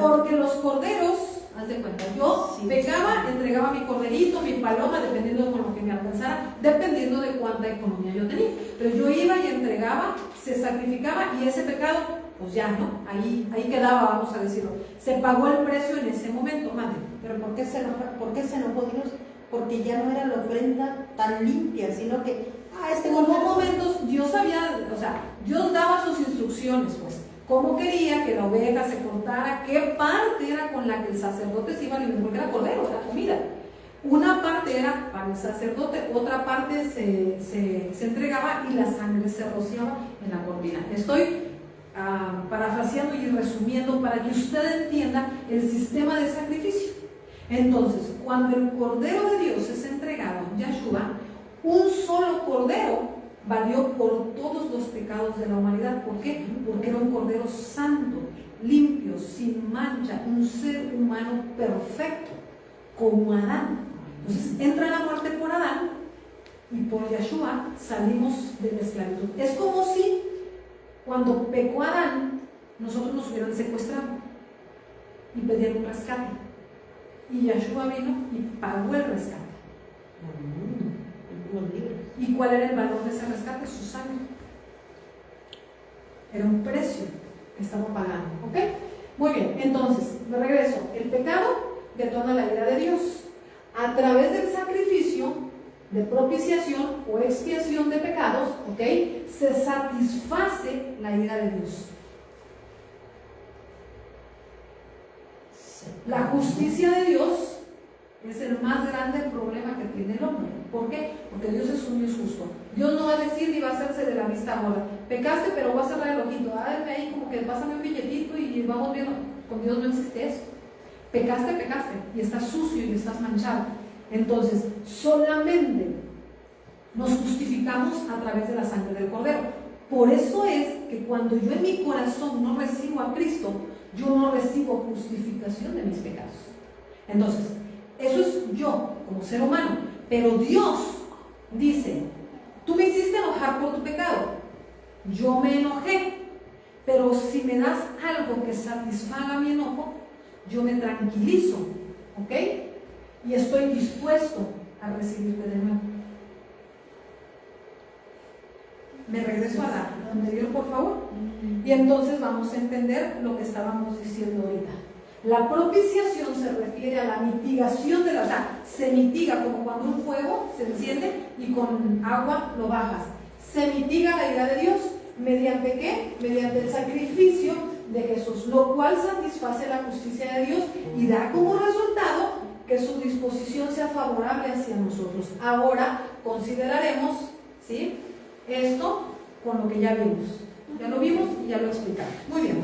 Porque los corderos, haz de cuenta, yo pecaba, entregaba mi corderito, mi paloma, dependiendo con lo que me alcanzara, dependiendo de cuánta economía yo tenía. Pero yo iba y entregaba, se sacrificaba y ese pecado, pues ya, ¿no? Ahí quedaba, vamos a decirlo. Se pagó el precio en ese momento, madre. pero ¿por qué se enojó Dios? Porque ya no era la ofrenda tan limpia, sino que, Hubo momentos, Dios sabía, o sea, Dios daba sus instrucciones, pues. Cómo quería que la oveja se cortara, qué parte era con la que el sacerdote se iba a alimentar, porque era cordero, era comida. Una parte era para el sacerdote, otra parte se entregaba y la sangre se rociaba en la cortina. Estoy parafraseando y resumiendo para que usted entienda el sistema de sacrificio. Entonces, cuando el Cordero de Dios es entregado, Yahshua, un solo cordero valió por todos los pecados de la humanidad. ¿Por qué? Porque era un cordero santo, limpio, sin mancha, un ser humano perfecto, como Adán. Entonces entra la muerte por Adán y por Yahshua salimos de la esclavitud. Es como si cuando pecó Adán, nosotros nos hubieran secuestrado y pedían un rescate. Y Yahshua vino y pagó el rescate. ¿Y cuál era el valor de ese rescate? Su sangre. Era un precio que estaba pagando. ¿Ok? Muy bien, entonces, de regreso. El pecado detona la ira de Dios. A través del sacrificio de propiciación o expiación de pecados, ¿ok? Se satisface la ira de Dios. La justicia de Dios Es el más grande problema que tiene el hombre. ¿Por qué? Porque Dios es un Dios justo. Dios no va a decir ni va a hacerse de la vista gorda. Pecaste, pero voy a cerrar el ojito. Dame ahí como que pásame un billetito y vamos viendo. Con Dios no existe eso. Pecaste, pecaste. Y estás sucio y estás manchado. Entonces, solamente nos justificamos a través de la sangre del Cordero. Por eso es que cuando yo en mi corazón no recibo a Cristo, yo no recibo justificación de mis pecados. Entonces, eso es yo como ser humano. Pero Dios dice, tú me hiciste enojar por tu pecado. Yo me enojé. Pero si me das algo que satisfaga mi enojo, yo me tranquilizo. ¿Ok? Y estoy dispuesto a recibirte de nuevo. Me regreso a la anterior, por favor. Y entonces vamos a entender lo que estábamos diciendo ahorita. La propiciación se refiere a la mitigación de la, o sea, se mitiga como cuando un fuego se enciende y con agua lo bajas. Se mitiga la ira de Dios. ¿Mediante qué? Mediante el sacrificio de Jesús, lo cual satisface la justicia de Dios y da como resultado que su disposición sea favorable hacia nosotros. Ahora consideraremos, ¿sí?, esto con lo que ya vimos. Ya lo vimos y ya lo explicamos. Muy bien.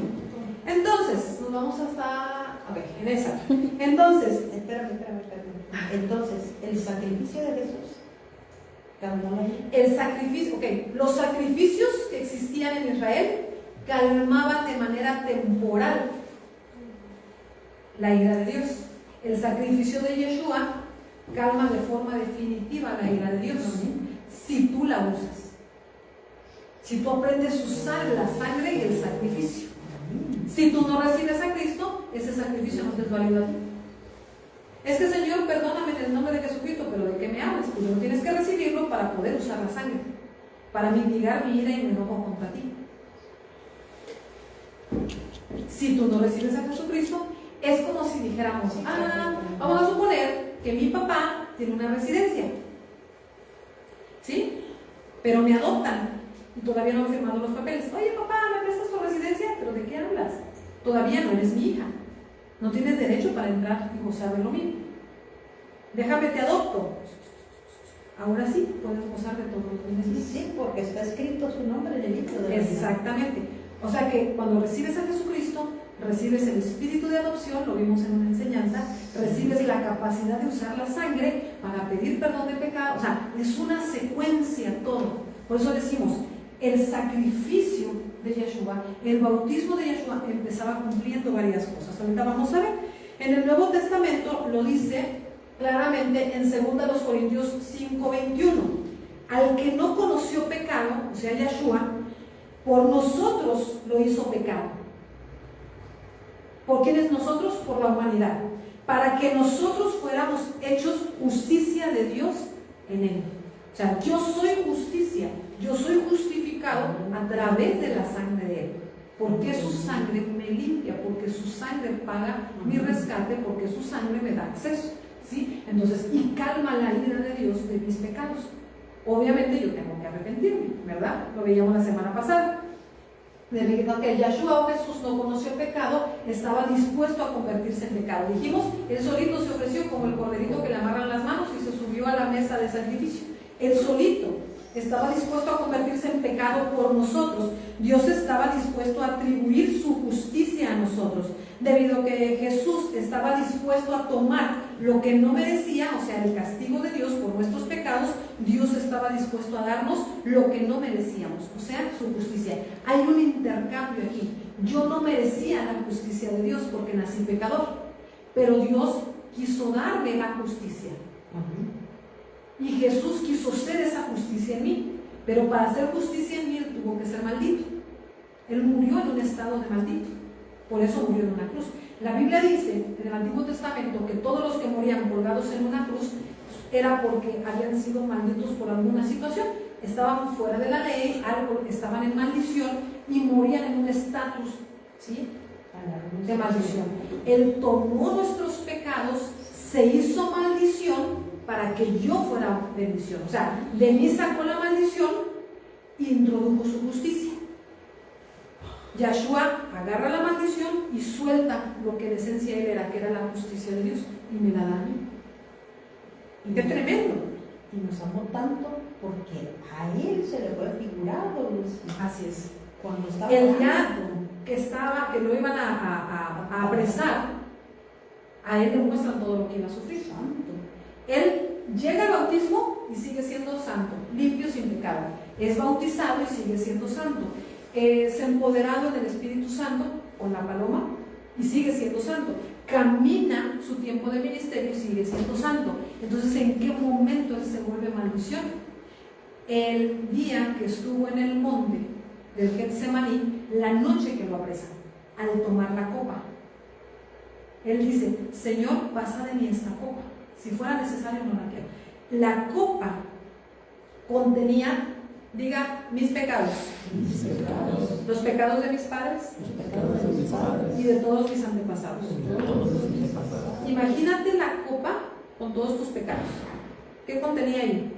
Entonces, nos vamos hasta... Ok, en esa. Entonces... Espérame. Entonces, el sacrificio de Jesús calmó la ira. El sacrificio, ok. Los sacrificios que existían en Israel calmaban de manera temporal la ira de Dios. El sacrificio de Yeshua calma de forma definitiva la ira de Dios, si tú la usas. Si tú aprendes a usar la sangre y el sacrificio. Si tú no recibes a Cristo, ese sacrificio no te es válido a ti. Es que, Señor, perdóname en el nombre de Jesucristo, pero ¿de qué me hablas? Pues no tienes que recibirlo para poder usar la sangre, para mitigar mi ira y mi enojo contra ti. Si tú no recibes a Jesucristo, es como si dijéramos, vamos a suponer que mi papá tiene una residencia, ¿sí? Pero me adoptan y todavía no he firmado los papeles. Oye, papá, ¿me prestas tu residencia? ¿Pero de qué hablas? Todavía no eres mi hija. No tienes derecho para entrar y gozar de lo mío. Déjame, te adopto. Ahora sí, puedes gozar de todo lo que tienes. Sí, porque está escrito su nombre en el libro de la vida. Exactamente. O sea que cuando recibes a Jesucristo, recibes el espíritu de adopción, lo vimos en una enseñanza, recibes la capacidad de usar la sangre para pedir perdón de pecado. O sea, es una secuencia todo. Por eso decimos, el sacrificio de Yeshua, el bautismo de Yeshua empezaba cumpliendo varias cosas. Ahorita vamos a ver. En el Nuevo Testamento lo dice claramente en 2 Corintios 5:21. Al que no conoció pecado, o sea, Yeshua, por nosotros lo hizo pecado. ¿Por quiénes nosotros? Por la humanidad. Para que nosotros fuéramos hechos justicia de Dios en él. O sea, yo soy justicia, yo soy justificado a través de la sangre de él. Porque su sangre me limpia, porque su sangre paga mi rescate, porque su sangre me da acceso, ¿sí? Entonces, y calma la ira de Dios de mis pecados. Obviamente yo tengo que arrepentirme, ¿verdad? Lo veíamos la semana pasada. Debido a que Yeshua o Jesús no conoció pecado, estaba dispuesto a convertirse en pecado. Dijimos, él solito se ofreció como el corderito que le amarran las manos y se subió a la mesa de sacrificio. Él solito estaba dispuesto a convertirse en pecado por nosotros. Dios estaba dispuesto a atribuir su justicia a nosotros. Debido a que Jesús estaba dispuesto a tomar lo que no merecía, o sea, el castigo de Dios por nuestros pecados, Dios estaba dispuesto a darnos lo que no merecíamos, o sea, su justicia. Hay un intercambio aquí. Yo no merecía la justicia de Dios porque nací pecador, pero Dios quiso darme la justicia. Y Jesús quiso ser esa justicia en mí, pero para hacer justicia en mí él tuvo que ser maldito. Él murió en un estado de maldito, por eso murió en una cruz. La Biblia dice en el Antiguo Testamento que todos los que morían colgados en una cruz era porque habían sido malditos por alguna situación, estaban fuera de la ley, algo, estaban en maldición y morían en un estatus, ¿sí?, de maldición. Él tomó nuestros pecados, se hizo maldición para que yo fuera bendición. O sea, de mí sacó la maldición e introdujo su justicia. Yeshua agarra la maldición y suelta lo que en esencia él era, que era la justicia de Dios, y me la da a mí. ¡Qué tremendo! Y nos amó tanto porque a él se le fue figurado, Así es. cuando estaba El día orando. que lo iban a apresar, a él le muestran todo lo que iba a sufrir. Santo. Él llega al bautismo y sigue siendo santo, limpio sin pecado. Es bautizado y sigue siendo santo. Es empoderado en el Espíritu Santo con la paloma y sigue siendo santo. Camina su tiempo de ministerio y sigue siendo santo. Entonces, ¿en qué momento él se vuelve maldición? El día que estuvo en el monte del Getsemaní, la noche que lo apresan, al tomar la copa. Él dice: Señor, pasa de mí esta copa. Si fuera necesario, no la quiero. La copa contenía, diga, mis pecados. Los pecados de mis padres. Y de todos mis antepasados. Imagínate la copa con todos tus pecados. ¿Qué contenía ahí?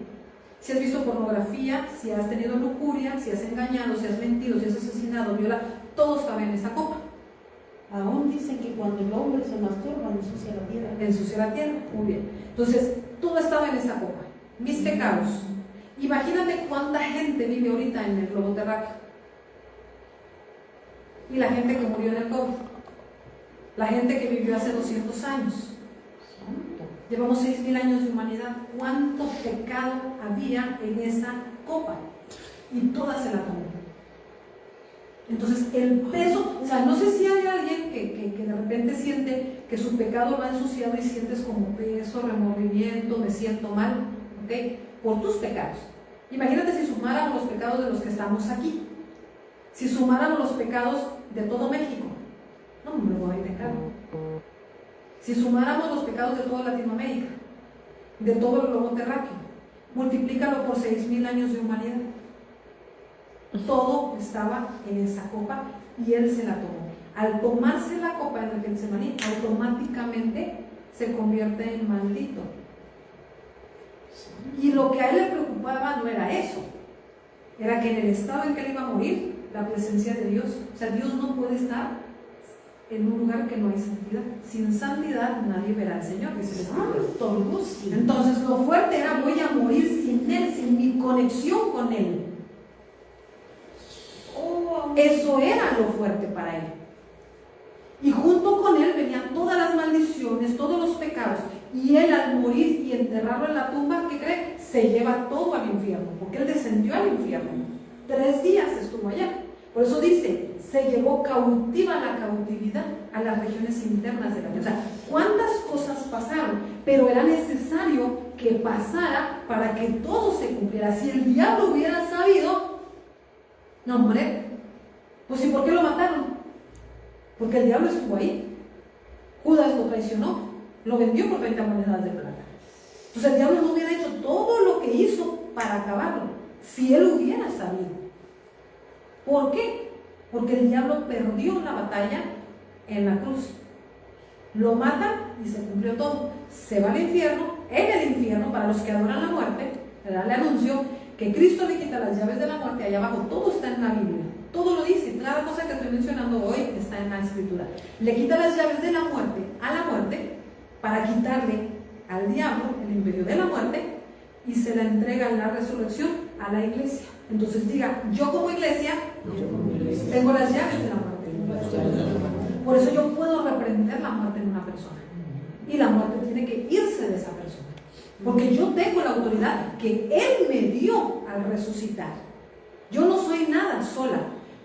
Si has visto pornografía, si has tenido lujuria, si has engañado, si has mentido, si has asesinado, violado, todo estaba en esa copa. Aún dicen que cuando el hombre se masturba ensucia la tierra. Ensucia la tierra, muy bien. Entonces, todo estaba en esa copa. Mis pecados. Imagínate cuánta gente vive ahorita en el globo terráqueo. Y la gente que murió en el COVID. La gente que vivió hace 200 años. Santo. Llevamos 6.000 años de humanidad. ¿Cuánto pecado había en esa copa? Y toda se la tomó. Entonces, el peso, o sea, no sé si hay alguien que de repente siente que su pecado lo ha ensuciado y sientes como peso, remordimiento, me siento mal, ¿ok? Por tus pecados. Imagínate si sumáramos los pecados de los que estamos aquí. Si sumáramos los pecados de todo México. No me voy a pecar. Si sumáramos los pecados de toda Latinoamérica, de todo el globo terráqueo, multiplícalo por 6.000 años de humanidad. Todo estaba en esa copa y él se la tomó. Al tomarse la copa en el Getsemaní, automáticamente se convierte en maldito. Y lo que a él le preocupaba no era eso, era que en el estado en que él iba a morir, la presencia de Dios, o sea, Dios no puede estar en un lugar que no hay santidad. Sin santidad nadie verá al Señor, dice el Espíritu. Entonces lo fuerte era: voy a morir sin él, sin mi conexión con él. Eso era lo fuerte para él. Y junto con él venían todas las maldiciones, todos los pecados. Y él, al morir y enterrarlo en la tumba, ¿qué cree? Se lleva todo al infierno, porque él descendió al infierno. 3 días estuvo allá. Por eso dice: se llevó cautiva la cautividad a las regiones internas de la tierra. O sea, ¿cuántas cosas pasaron? Pero era necesario que pasara para que todo se cumpliera. Si el diablo hubiera sabido, no, hombre, pues ¿y por qué lo mataron? Porque el diablo estuvo ahí. Judas lo traicionó, lo vendió por 30 monedas de plata. Entonces el diablo no hubiera hecho todo lo que hizo para acabarlo, si él hubiera sabido. ¿Por qué? Porque el diablo perdió la batalla en la cruz. Lo mata y se cumplió todo. Se va al infierno. En el infierno, para los que adoran la muerte, le anuncio que Cristo le quita las llaves de la muerte. Allá abajo todo está en la Biblia. Todo lo dice. Cada cosa que estoy mencionando hoy está en la Escritura. Le quita las llaves de la muerte a la muerte para quitarle al diablo el imperio de la muerte y se la entrega en la resurrección a la iglesia. Entonces diga: yo como iglesia tengo las llaves de la muerte. Por eso yo puedo reprender la muerte en una persona. Y la muerte tiene que irse de esa persona. Porque yo tengo la autoridad que Él me dio al resucitar. Yo no soy nada sola,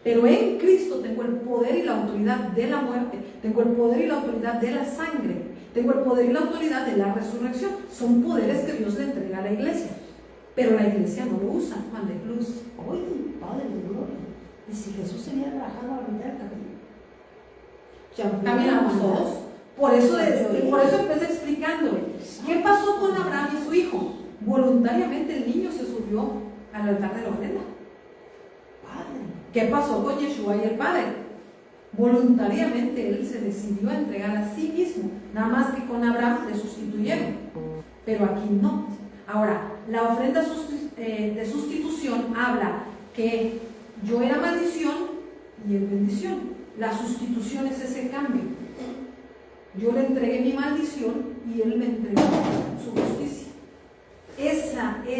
pero en Cristo tengo el poder y la autoridad de la muerte. Tengo el poder y la autoridad de la sangre. Tengo el poder y la autoridad de la resurrección. Son poderes que Dios le entrega a la iglesia. Pero la iglesia no lo usa. Mande luz. Oye, Padre de gloria. ¿Y si Jesús se hubiera rajado a la mitad del camino? Caminamos todos. Por eso empecé explicándole. ¿Qué pasó con Abraham y su hijo? Voluntariamente el niño se subió al altar de la ofrenda. Padre. ¿Qué pasó con Yeshua y el Padre? Voluntariamente él se decidió a entregar a sí mismo. Nada más que con Abraham le sustituyeron. Pero aquí no. Ahora, la ofrenda de sustitución habla que yo era maldición y él bendición. La sustitución es ese cambio. Yo le entregué mi maldición y él me entregó su justicia.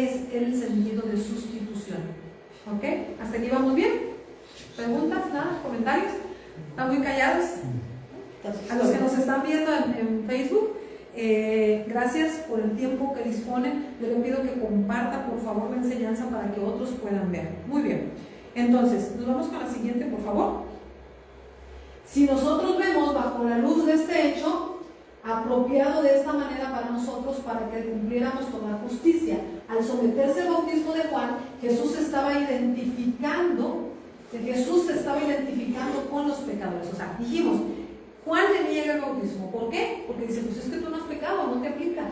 ¿Qué es el sentido de sustitución? ¿Ok? ¿Hasta aquí vamos bien? ¿Preguntas? ¿Nada? ¿Comentarios? ¿Están muy callados? A los que nos están viendo en Facebook, gracias por el tiempo que disponen. Yo les pido que compartan por favor la enseñanza para que otros puedan ver. Muy bien, entonces nos vamos con la siguiente, por favor. Si nosotros vemos bajo la luz de este hecho, apropiado de esta manera para nosotros, para que cumpliéramos toda justicia, al someterse al bautismo de Juan, Jesús se estaba identificando con los pecadores. O sea, dijimos, Juan le niega el bautismo. ¿Por qué? Porque dice, pues es que tú no has pecado, no te aplica.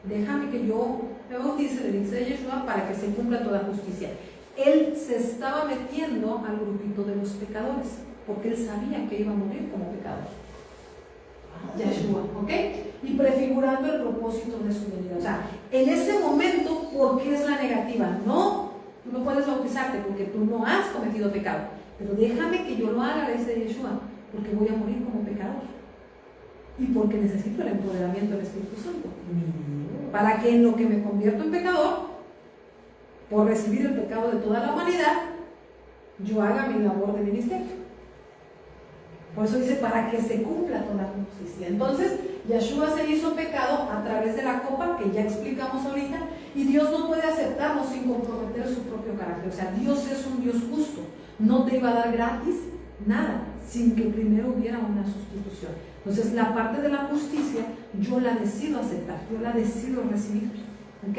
Déjame que yo me bautice, le dice Yeshua, para que se cumpla toda justicia. Él se estaba metiendo al grupito de los pecadores, porque él sabía que iba a morir como pecador. Yeshua, ¿ok? Y prefigurando el propósito de su venida. O sea, en ese momento, ¿por qué es la negativa? No, tú no puedes bautizarte porque tú no has cometido pecado. Pero déjame que yo lo haga, le dice Yeshua, porque voy a morir como pecador. Y porque necesito el empoderamiento del Espíritu Santo. Para que en lo que me convierto en pecador, por recibir el pecado de toda la humanidad, yo haga mi labor de ministerio. Por eso dice, para que se cumpla toda justicia. Entonces, Yeshua se hizo pecado a través de la copa, que ya explicamos ahorita, y Dios no puede aceptarlo sin comprometer su propio carácter. O sea, Dios es un Dios justo. No te iba a dar gratis nada, sin que primero hubiera una sustitución. Entonces, la parte de la justicia, yo la decido aceptar, yo la decido recibir. ¿Ok?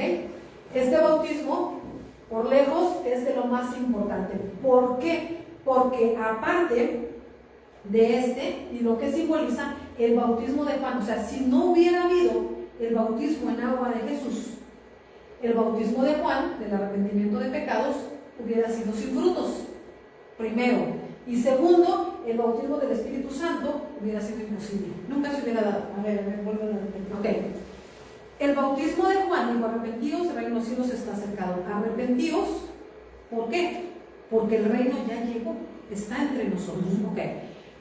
Este bautismo, por lejos, es de lo más importante. ¿Por qué? Porque aparte de este, y lo que simboliza el bautismo de Juan, o sea, si no hubiera habido el bautismo en agua de Jesús, el bautismo de Juan, del arrepentimiento de pecados, hubiera sido sin frutos, primero, y segundo, el bautismo del Espíritu Santo hubiera sido imposible, nunca se hubiera dado. A ver, vuelvo a repetir. Ok. El bautismo de Juan, digo, arrepentíos, el reino de los cielos está acercado. Arrepentíos, ¿por qué? Porque el reino ya llegó, está entre nosotros. Ok.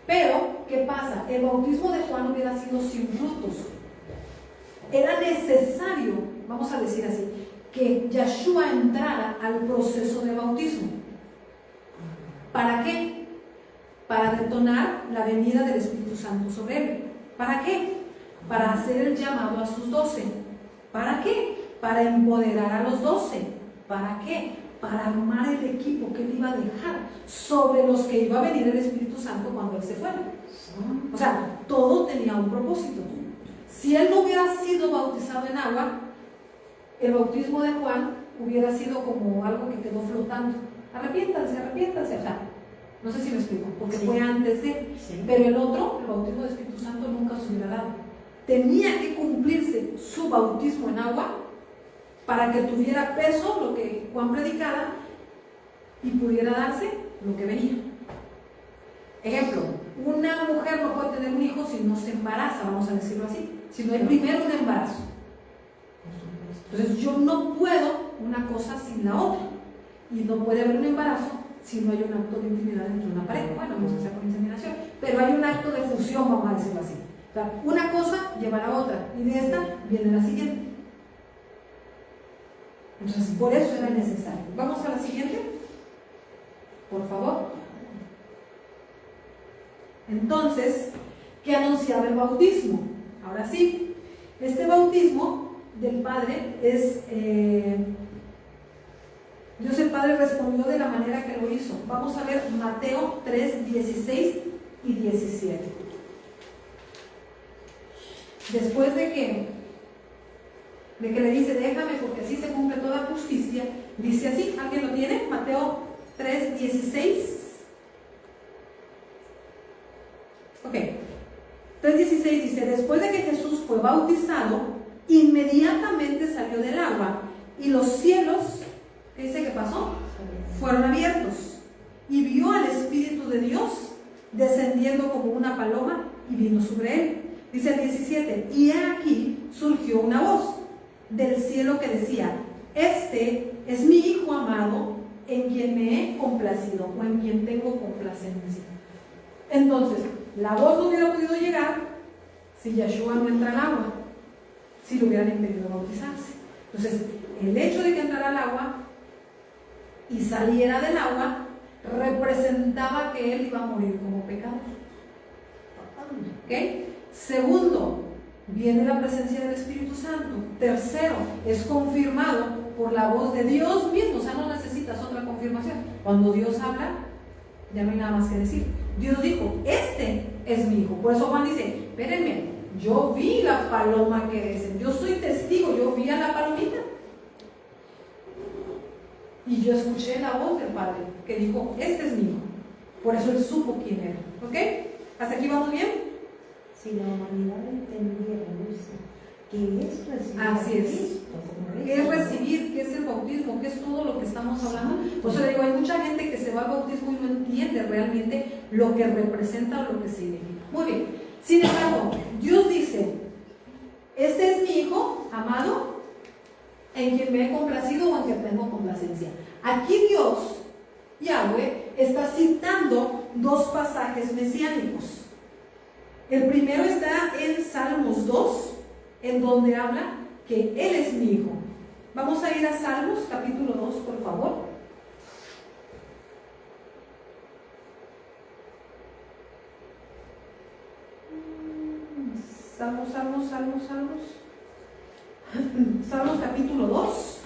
Pero, ¿qué pasa? El bautismo de Juan hubiera sido sin frutos. Era necesario, vamos a decir así, que Yeshua entrara al proceso de bautismo. ¿Para qué? Para detonar la venida del Espíritu Santo sobre él. ¿Para qué? Para hacer el llamado a sus 12. ¿Para qué? Para empoderar a los 12. ¿Para qué? Para armar el equipo que él iba a dejar sobre los que iba a venir el Espíritu Santo cuando él se fuera. O sea, todo tenía un propósito. Si él no hubiera sido bautizado en agua, el bautismo de Juan hubiera sido como algo que quedó flotando. Arrepiéntanse, arrepiéntanse. O sea, no sé si me explico, porque fue antes de. Pero el otro, el bautismo del Espíritu Santo, nunca se hubiera dado. Tenía que cumplirse su bautismo en agua para que tuviera peso lo que Juan predicaba y pudiera darse lo que venía. Ejemplo, una mujer no puede tener un hijo si no se embaraza, vamos a decirlo así, si no hay primero un embarazo. Entonces yo no puedo una cosa sin la otra, y no puede haber un embarazo si no hay un acto de intimidad entre una pareja. Bueno, vamos a hacer con inseminación, pero hay un acto de fusión, vamos a decirlo así. O sea, una cosa lleva a la otra, y de esta viene la siguiente. Entonces, por eso era necesario. Vamos a la siguiente, por favor. Entonces, ¿qué anunciaba el bautismo? Ahora sí, este bautismo del Padre es, Dios el Padre respondió de la manera que lo hizo. Vamos a ver Mateo 3, 16 y 17. Después de que le dice, déjame porque así se cumple toda justicia, dice así, ¿alguien lo tiene? Mateo 3, 16. Ok, 3:16 dice, después de que Jesús fue bautizado, inmediatamente salió del agua y los cielos, ¿qué dice que pasó? Fueron abiertos y vio al Espíritu de Dios descendiendo como una paloma y vino sobre él. Dice el 17, y aquí surgió una voz del cielo que decía, este es mi Hijo amado en quien me he complacido o en quien tengo complacencia. Entonces, la voz no hubiera podido llegar si Yeshua no entra en agua, si le hubieran impedido bautizarse. Entonces, el hecho de que entrara al agua y saliera del agua representaba que él iba a morir como pecador. ¿Ok? Segundo, viene la presencia del Espíritu Santo. Tercero, es confirmado por la voz de Dios mismo. O sea, no necesitas otra confirmación. Cuando Dios habla, ya no hay nada más que decir. Dios dijo, este es mi hijo. Por eso Juan dice, espérenme, yo vi la paloma que es. Yo soy testigo, yo vi a la palomita. Y yo escuché la voz del Padre que dijo, este es mi hijo. Por eso él supo quién era. ¿Ok? ¿Hasta aquí vamos bien? Si la humanidad entendiera, Lucy, que esto es Así es. ¿Qué es recibir? ¿Qué es el bautismo? ¿Qué es todo lo que estamos hablando? Por eso le digo, hay mucha gente que se va al bautismo y no entiende realmente lo que representa o lo que significa. Muy bien. Sin embargo, Dios dice, este es mi hijo amado, en quien me he complacido o en quien tengo complacencia. Aquí Dios, Yahweh, está citando dos pasajes mesiánicos. El primero está en Salmos 2, en donde habla que Él es mi hijo. Vamos a ir a Salmos capítulo 2, por favor. Salmos capítulo 2.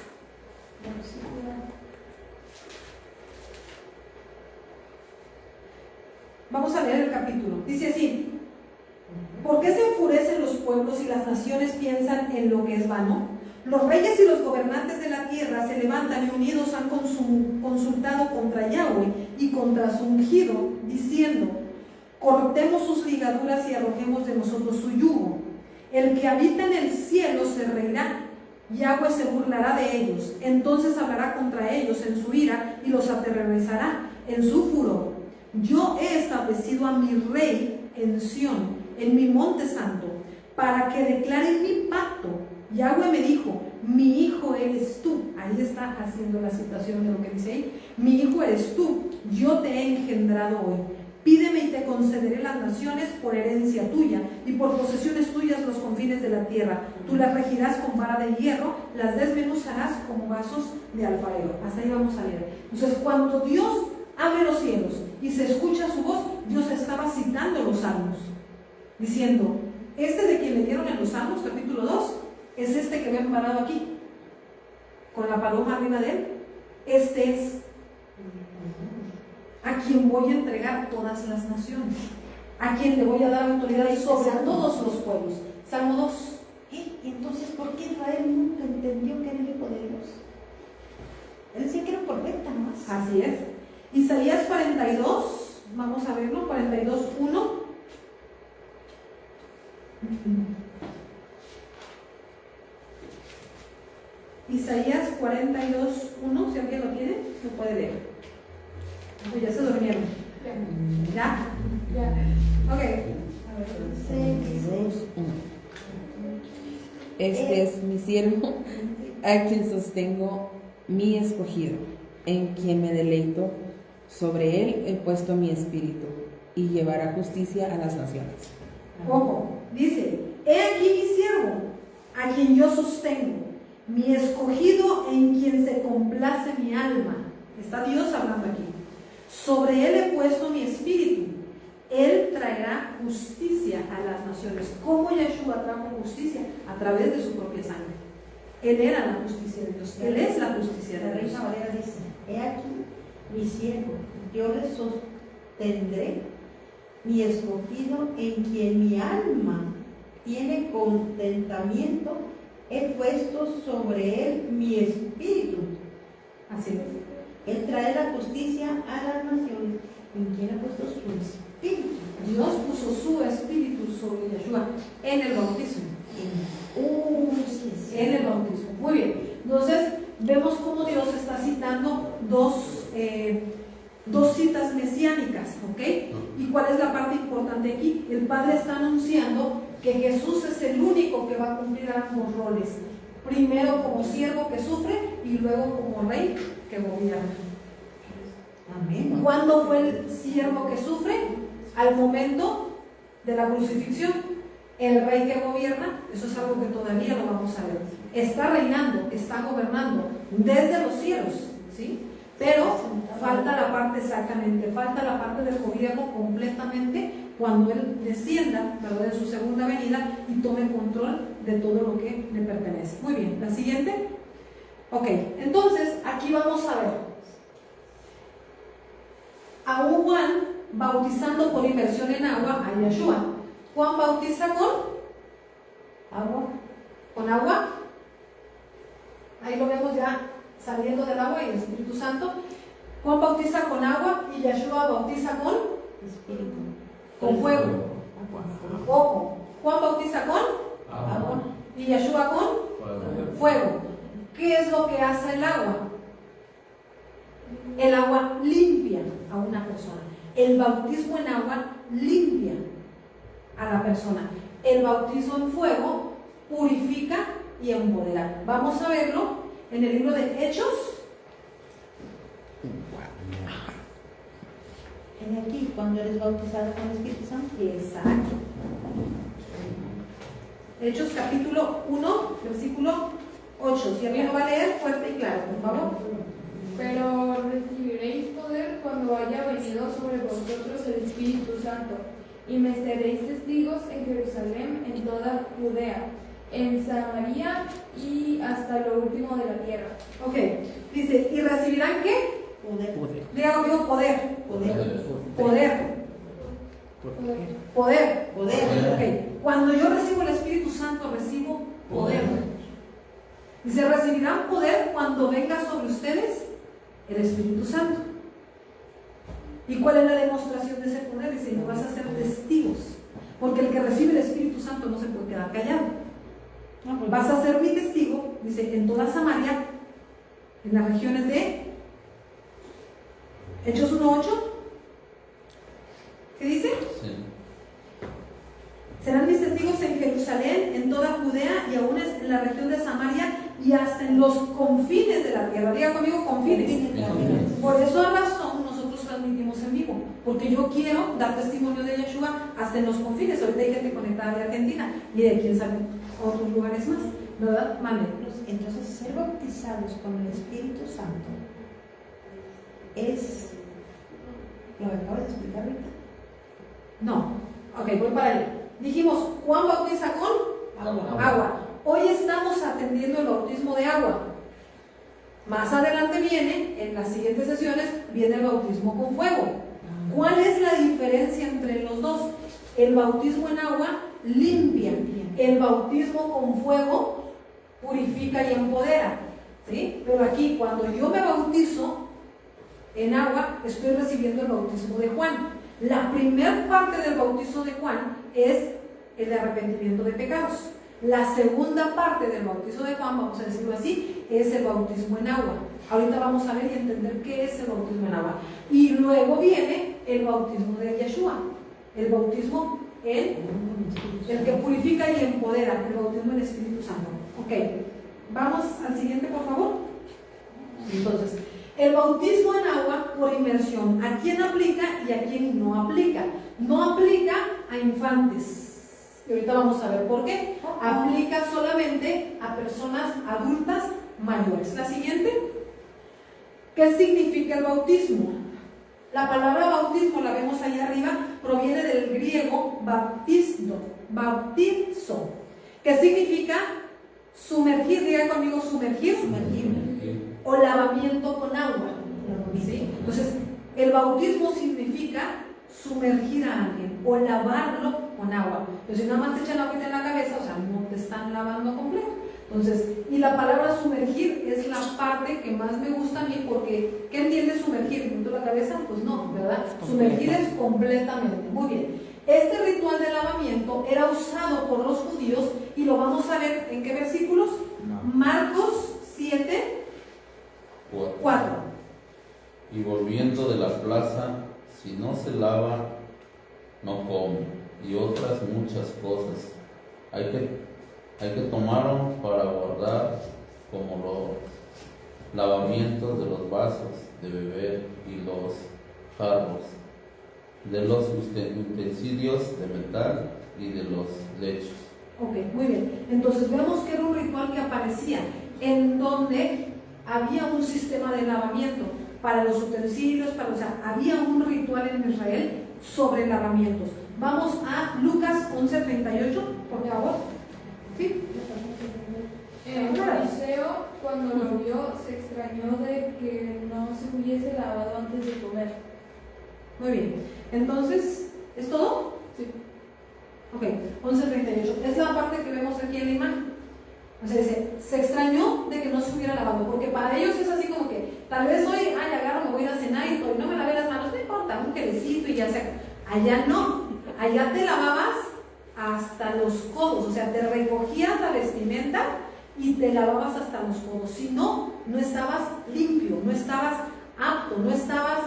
Vamos a leer el capítulo. Dice así: ¿por qué se enfurecen los pueblos y las naciones piensan en lo que es vano? Los reyes y los gobernantes de la tierra se levantan y unidos han consultado contra Yahweh y contra su ungido, diciendo: cortemos sus ligaduras y arrojemos de nosotros su yugo. El que habita en el cielo se reirá, Yahweh se burlará de ellos, entonces hablará contra ellos en su ira y los aterrorizará en su furor. Yo he establecido a mi rey en Sión, en mi monte santo, para que declare mi pacto. Yahweh me dijo: mi hijo eres tú. Ahí está haciendo la citación de lo que dice ahí. Mi hijo eres tú, yo te he engendrado hoy. Pídeme y te concederé las naciones por herencia tuya y por posesiones tuyas los confines de la tierra. Tú las regirás con vara de hierro, las desmenuzarás como vasos de alfarero. Hasta ahí vamos a leer. Entonces, cuando Dios abre los cielos y se escucha su voz, Dios estaba citando los salmos, diciendo: este de quien leyeron en los Salmos, capítulo 2, es este que ven parado aquí, con la paloma arriba de él. Este es a quien voy a entregar todas las naciones, a quien le voy a dar autoridad sobre todos los pueblos. Salmo 2. Entonces, ¿por qué Israel nunca entendió que era el hijo de Dios? Él decía que era perfecta más. Así es. Isaías 42, vamos a verlo, 42:1. Isaías 42:1, si alguien lo tiene, lo puede leer. Pues ya se durmieron. ¿Ya? Ya. Ok. Este es mi siervo, a quien sostengo, mi escogido, en quien me deleito. Sobre él he puesto mi espíritu, y llevará justicia a las naciones. Ojo, dice: he aquí mi siervo, a quien yo sostengo, mi escogido, en quien se complace mi alma. Está Dios hablando aquí. Sobre él he puesto mi espíritu. Él traerá justicia a las naciones. ¿Cómo Yeshua trajo justicia? A través de su propia sangre. Él era la justicia de Dios. Él es la justicia de La Dios. Reina Valera dice: he aquí mi siervo, yo le sostendré, mi escogido, en quien mi alma tiene contentamiento, he puesto sobre él mi espíritu. Así es. Él trae la justicia a las naciones, en quien ha puesto su espíritu. Dios puso su espíritu sobre Yeshua en el bautismo. En el bautismo. Muy bien. Entonces, vemos cómo Dios está citando dos citas mesiánicas, ¿ok? ¿Y cuál es la parte importante aquí? El Padre está anunciando que Jesús es el único que va a cumplir ambos roles. Primero como siervo que sufre y luego como rey que gobierna. Amén. ¿Cuándo fue el siervo que sufre? Al momento de la crucifixión. El rey que gobierna, eso es algo que todavía lo vamos a ver. Está reinando, está gobernando desde los cielos, ¿sí? Pero falta la parte exactamente, falta la parte del gobierno completamente cuando Él descienda, ¿verdad?, en su segunda venida y tome control de todo lo que le pertenece. Muy bien, la siguiente. Ok, entonces aquí vamos a ver a un Juan bautizando por inmersión en agua a Yeshua. Juan bautiza con Agua. ¿Con agua? Ahí lo vemos ya saliendo del agua y el Espíritu Santo. Juan bautiza con agua y Yeshua bautiza con Espíritu. fuego. Agua. Ojo, Juan bautiza con Agua. y Yeshua con fuego. ¿Qué es lo que hace el agua? El agua limpia a una persona. El bautismo en agua limpia a la persona. El bautismo en fuego purifica y empodera. Vamos a verlo en el libro de Hechos. En aquí, cuando eres bautizado con el Espíritu Santo. Exacto. Hechos capítulo 1, versículo 8. Si alguien lo va a leer, fuerte y claro, por favor. Pero recibiréis poder cuando haya venido sobre vosotros el Espíritu Santo, y me seréis testigos en Jerusalén, en toda Judea, en Samaria y hasta lo último de la tierra. Ok, dice, ¿y recibirán qué? Poder. Diga conmigo, poder. Poder. Poder. Poder. Ok, cuando yo recibo el Espíritu Santo, recibo poder. Dice, recibirán poder cuando venga sobre ustedes el Espíritu Santo. ¿Y cuál es la demostración de ese poder? Dice, no vas a ser testigos, porque el que recibe el Espíritu Santo no se puede quedar callado. Vas a ser mi testigo, dice, en toda Samaria, en las regiones de Hechos 1:8. ¿Qué dice? Sí. Serán mis testigos en Jerusalén, en toda Judea y aún en la región de Samaria y hasta en los confines de la tierra. Diga conmigo, confines. Por esa razón nosotros transmitimos en vivo, porque yo quiero dar testimonio de Yeshua hasta en los confines. Ahorita hay gente conectada de Argentina y de quién sabe otros lugares más, ¿verdad? Mande. Entonces, ser bautizados con el Espíritu Santo es lo que acabo de explicar ahorita. No. Ok, voy para allá. Dijimos, Juan bautiza con agua. Hoy estamos atendiendo el bautismo de agua. Más adelante viene, en las siguientes sesiones, viene el bautismo con fuego. ¿Cuál es la diferencia entre los dos? El bautismo en agua limpia. El bautismo con fuego purifica y empodera. ¿Sí? Pero aquí, cuando yo me bautizo en agua, estoy recibiendo el bautismo de Juan. La primera parte del bautizo de Juan es el de arrepentimiento de pecados. La segunda parte del bautizo de Juan, vamos a decirlo así, es el bautismo en agua. Ahorita vamos a ver y entender qué es el bautismo en agua. Y luego viene el bautismo de Yeshua, el bautismo en el que purifica y empodera, el bautismo en Espíritu Santo. Ok, vamos al siguiente, por favor. Entonces, el bautismo en agua por inmersión, ¿a quién aplica y a quién no aplica? No aplica a infantes. Y ahorita vamos a ver por qué. Aplica solamente a personas adultas mayores. La siguiente. ¿Qué significa el bautismo? La palabra bautismo, la vemos ahí arriba, proviene del griego bautizo, que significa sumergir. Diga conmigo, sumergir. O lavamiento con agua. ¿Sí? Entonces, el bautismo significa sumergir a alguien o lavarlo con agua. Pero si nada más te echan agua en la cabeza, o sea, no te están lavando completo. Entonces, y la palabra sumergir es la parte que más me gusta a mí, porque ¿qué entiende sumergir? ¿Junto la cabeza? Pues no, ¿verdad? Sumergir es completamente. Muy bien. Este ritual de lavamiento era usado por los judíos y lo vamos a ver en qué versículos. Marcos 7:4. Y volviendo de la plaza, si no se lava, no come, y otras muchas cosas hay que tomaron para guardar, como los lavamientos de los vasos de beber y los jarros, de los utensilios de metal y de los lechos. Ok, muy bien. Entonces vemos que era un ritual que aparecía en donde había un sistema de lavamiento para los utensilios, o sea, había un ritual en Israel sobre lavamientos. Vamos a Lucas 11:38, por favor. ¿Sí? El fariseo, cuando lo vio, se extrañó de que no se hubiese lavado antes de comer. Muy bien. Entonces, ¿es todo? Sí. Ok, 11:38. Es la parte que vemos aquí en la imagen. O sea, dice, se extrañó de que no se hubiera lavado, porque para ellos es así como que, tal vez hoy, agarro, me voy a cenar y no me lavé las manos, no importa, un gelecito y ya sea. Allá no, allá te lavabas hasta los codos, o sea, te recogías la vestimenta y te lavabas hasta los codos. Si no, no estabas limpio, no estabas apto, no estabas,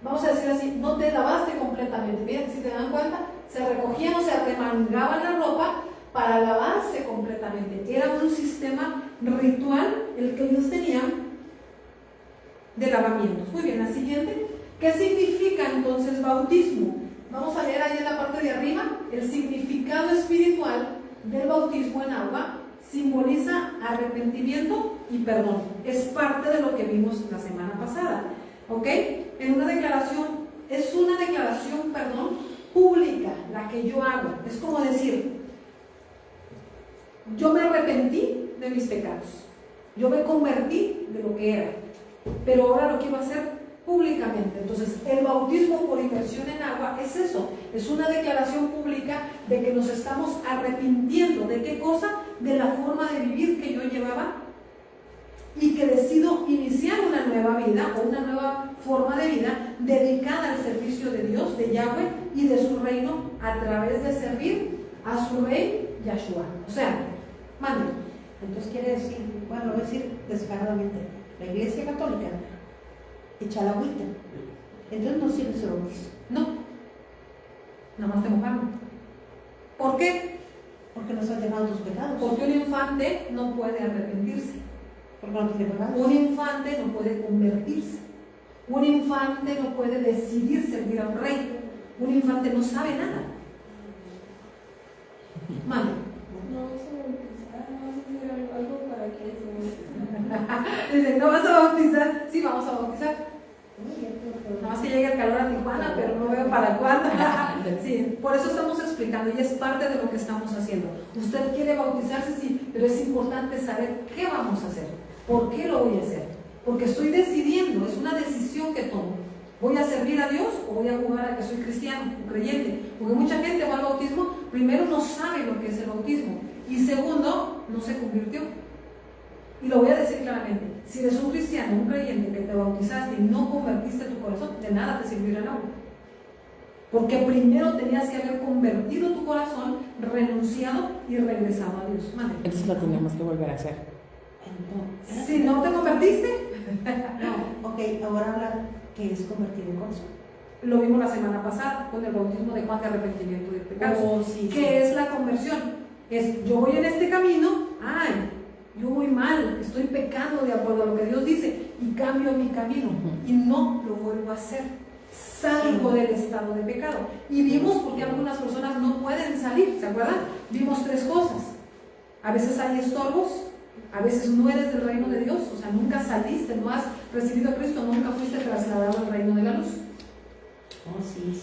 vamos a decir así, no te lavaste completamente. Miren, si te dan cuenta, se recogían, o sea, remangaban la ropa para lavarse completamente. Era un sistema ritual el que ellos tenían de lavamientos. Muy bien, la siguiente. ¿Qué significa entonces bautismo? Vamos a leer ahí en la parte de arriba. El significado espiritual del bautismo en agua simboliza arrepentimiento y perdón. Es parte de lo que vimos la semana pasada. ¿Ok? En una declaración, es una declaración, pública la que yo hago. Es como decir, yo me arrepentí de mis pecados, yo me convertí de lo que era, pero ahora lo quiero hacer públicamente. Entonces, el bautismo por inmersión en agua es eso, es una declaración pública de que nos estamos arrepintiendo. ¿De qué cosa? De la forma de vivir que yo llevaba y que decido iniciar una nueva vida o una nueva forma de vida dedicada al servicio de Dios, de Yahweh y de su reino a través de servir a su rey Yahshua. O sea, mande. Entonces quiere decir, bueno, lo voy a decir descaradamente, la Iglesia Católica echa la agüita, entonces no sirve ese bautizo. No, nada más te mojaron. ¿Por qué? Porque nos has llenado tus pecados. Porque un infante no puede arrepentirse. Porque no tiene pecados. Un infante no puede convertirse. Un infante no puede decidir servir a un rey. Un infante no sabe nada. Mande. No vas a bautizar, no vas a hacer algo para que se Dice, ¿no vas a bautizar? Sí, vamos a bautizar. Nada más que llegue el calor a Tijuana, pero no veo para cuándo. Sí, por eso estamos explicando y es parte de lo que estamos haciendo. Usted quiere bautizarse, sí, pero es importante saber qué vamos a hacer, por qué lo voy a hacer, porque estoy decidiendo, es una decisión que tomo. ¿Voy a servir a Dios o voy a jugar a que soy cristiano o creyente? Porque mucha gente va al bautismo, primero no sabe lo que es el bautismo y segundo, no se convirtió. Y lo voy a decir claramente, si eres un cristiano, un creyente que te bautizaste y no convertiste tu corazón, de nada te servirá el agua. Porque primero tenías que haber convertido tu corazón, renunciado y regresado a Dios. Madre. Entonces lo tenemos que volver a hacer. Entonces, Si no te convertiste, no, ok, ahora habla que es convertir el corazón. lo vimos la semana pasada con el bautismo de Juan de arrepentimiento de pecados. Oh, sí, ¿Qué sí. es la conversión? Es, yo voy en este camino, yo voy mal, estoy pecando de acuerdo a lo que Dios dice y cambio mi camino y no lo vuelvo a hacer. Salgo del estado de pecado. Y vimos por qué algunas personas no pueden salir, ¿se acuerdan? Vimos tres cosas. A veces hay estorbos, a veces no eres del reino de Dios, o sea, nunca saliste, no has recibido a Cristo, nunca fuiste trasladado al reino de la luz. Oh, sí.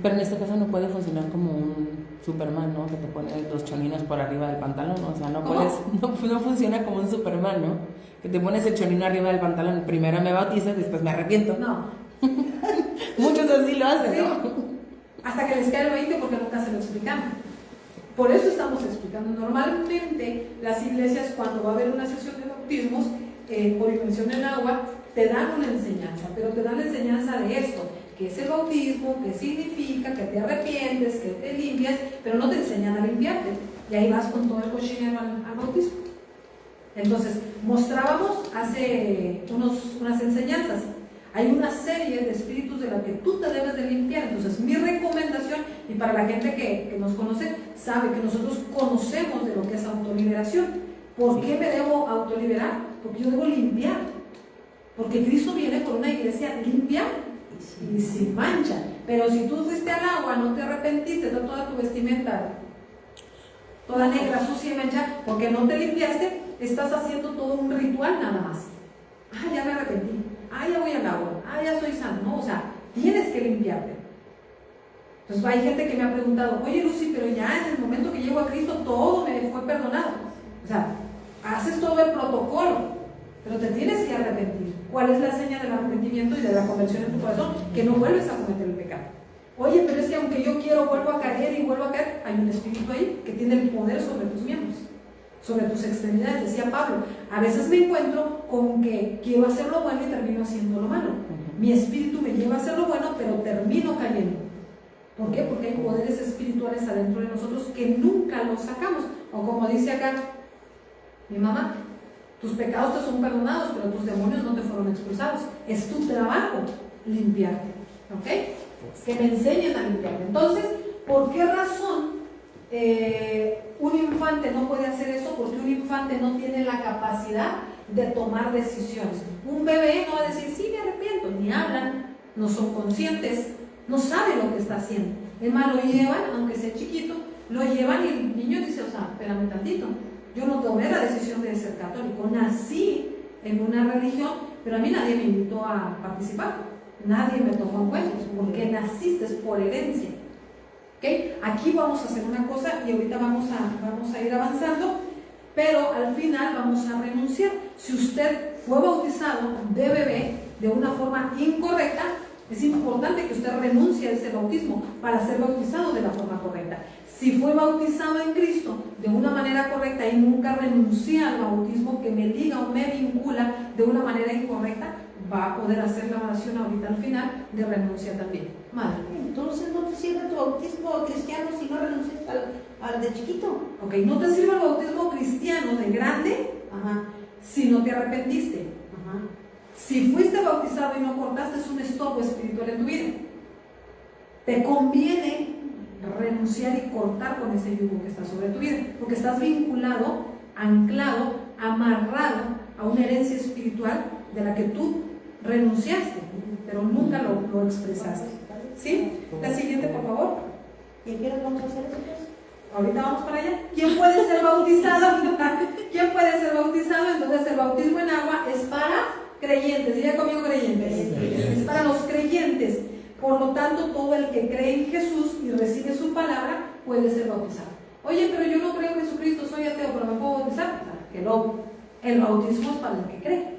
Pero en este caso no puede funcionar como un Superman, ¿no? Que te pone los choninos por arriba del pantalón, o sea, no ¿Cómo? puedes, no funciona como un Superman, ¿no? Que te pones el chonino arriba del pantalón, primero me bautizas, después me arrepiento. No. Muchos así lo hacen, Sí. ¿no? Hasta que les cae el 20 porque nunca se lo explicamos. Por eso estamos explicando. Normalmente las iglesias, cuando va a haber una sesión de bautismos por inmersión en agua, te dan una enseñanza, pero te dan la enseñanza de esto, que es el bautismo, qué significa, que te arrepientes, que te limpias, pero no te enseñan a limpiarte. Y ahí vas con todo el cochinero al bautismo. Entonces, mostrábamos hace unas enseñanzas. Hay una serie de espíritus de la que tú te debes de limpiar. Entonces, mi recomendación, y para la gente que nos conoce, sabe que nosotros conocemos de lo que es autoliberación. ¿Por qué me debo autoliberar? Porque yo debo limpiar. Porque Cristo viene por una iglesia limpia y sin mancha. Pero si tú fuiste al agua, no te arrepentiste, toda tu vestimenta toda negra, sucia y manchada, porque no te limpiaste, estás haciendo todo un ritual nada más. Ah, ya me arrepentí. Ah, ya voy al agua. Ah, ya soy santo. No, o sea, tienes que limpiarte. Entonces hay gente que me ha preguntado, oye Lucy, pero ya en el momento que llego a Cristo todo me fue perdonado. O sea, haces todo el protocolo, pero te tienes que arrepentir. ¿Cuál es la seña del arrepentimiento y de la conversión en tu corazón? Que no vuelves a cometer el pecado. Oye, pero es que aunque yo quiero, vuelvo a caer y vuelvo a caer. Hay un espíritu ahí que tiene el poder sobre tus miembros, sobre tus extremidades. Decía Pablo, a veces me encuentro con que quiero hacer lo bueno y termino haciendo lo malo. Mi espíritu me lleva a hacer lo bueno, pero termino cayendo. ¿Por qué? Porque hay poderes espirituales adentro de nosotros que nunca los sacamos. O como dice acá mi mamá, tus pecados te son perdonados, pero tus demonios no te fueron expulsados. Es tu trabajo limpiarte. ¿Ok? Que me enseñen a limpiarme. Entonces, ¿por qué razón un infante no puede hacer eso? Porque un infante no tiene la capacidad de tomar decisiones. Un bebé no va a decir, sí, me arrepiento, ni hablan, no son conscientes, no saben lo que está haciendo. Es más, lo llevan, aunque sea chiquito, lo llevan y el niño dice, o sea, espérame tantito, yo no tomé la decisión de ser católico, nací en una religión, pero a mí nadie me invitó a participar. Nadie me tomó en cuenta, porque naciste por herencia. ¿Okay? Aquí vamos a hacer una cosa y ahorita vamos a ir avanzando, pero al final vamos a renunciar. Si usted fue bautizado de bebé de una forma incorrecta, es importante que usted renuncie a ese bautismo para ser bautizado de la forma correcta. Si fue bautizado en Cristo de una manera correcta y nunca renuncia al bautismo que me liga o me vincula de una manera incorrecta, va a poder hacer la oración ahorita al final de renuncia también. Madre. Entonces no te sirve tu bautismo cristiano si no renuncias al de chiquito. Ok, no te sirve el bautismo cristiano de grande. Ajá. Si no te arrepentiste. Ajá. Si fuiste bautizado y no cortaste, es un estorbo espiritual en tu vida. Te conviene renunciar y cortar con ese yugo que está sobre tu vida, porque estás vinculado, anclado, amarrado a una herencia espiritual de la que tú renunciaste, pero nunca lo expresaste. ¿Sí? La siguiente, por favor. ¿Y a qué hora vamos a hacer eso, pues? Ahorita vamos para allá. ¿Quién puede ser bautizado? ¿Quién puede ser bautizado? Entonces el bautismo en agua es para creyentes. Diga conmigo creyentes. Es para los creyentes. Por lo tanto, todo el que cree en Jesús y recibe su palabra puede ser bautizado. Oye, pero yo no creo en Jesucristo, soy ateo, pero me puedo bautizar. Que no. El bautismo es para el que cree.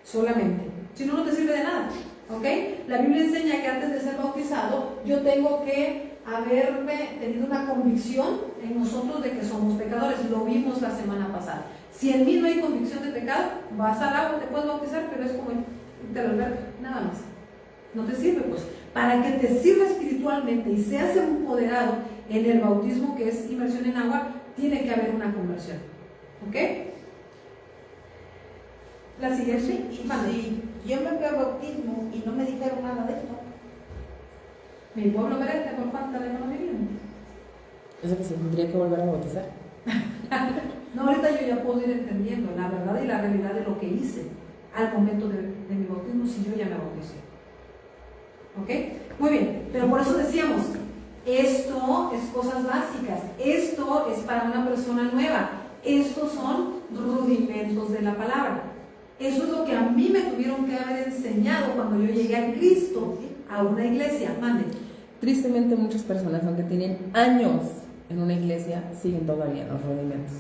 Solamente. Si no, no te sirve de nada. ¿Ok? La Biblia enseña que antes de ser bautizado, yo tengo que haberme tenido una convicción en nosotros de que somos pecadores. Lo vimos la semana pasada. Si en mí no hay convicción de pecado, vas al agua, te puedes bautizar, pero es como irte a la alberca, nada más. No te sirve, pues. Para que te sirva espiritualmente y seas empoderado en el bautismo, que es inmersión en agua, tiene que haber una conversión. ¿Ok? La siguiente. Sí, si yo me fui al bautismo y no me dijeron nada de esto. Mi pueblo merece por falta de conocimiento. Eso que se tendría que volver a bautizar. No, ahorita yo ya puedo ir entendiendo la verdad y la realidad de lo que hice al momento de mi bautismo, si yo ya me bauticé. ¿Ok? Muy bien, pero por eso decíamos, esto es cosas básicas, esto es para una persona nueva, estos son rudimentos de la palabra. Eso es lo que a mí me tuvieron que haber enseñado cuando yo llegué a Cristo, a una iglesia. Mande. Tristemente muchas personas, aunque tienen años en una iglesia, siguen todavía en los rudimentos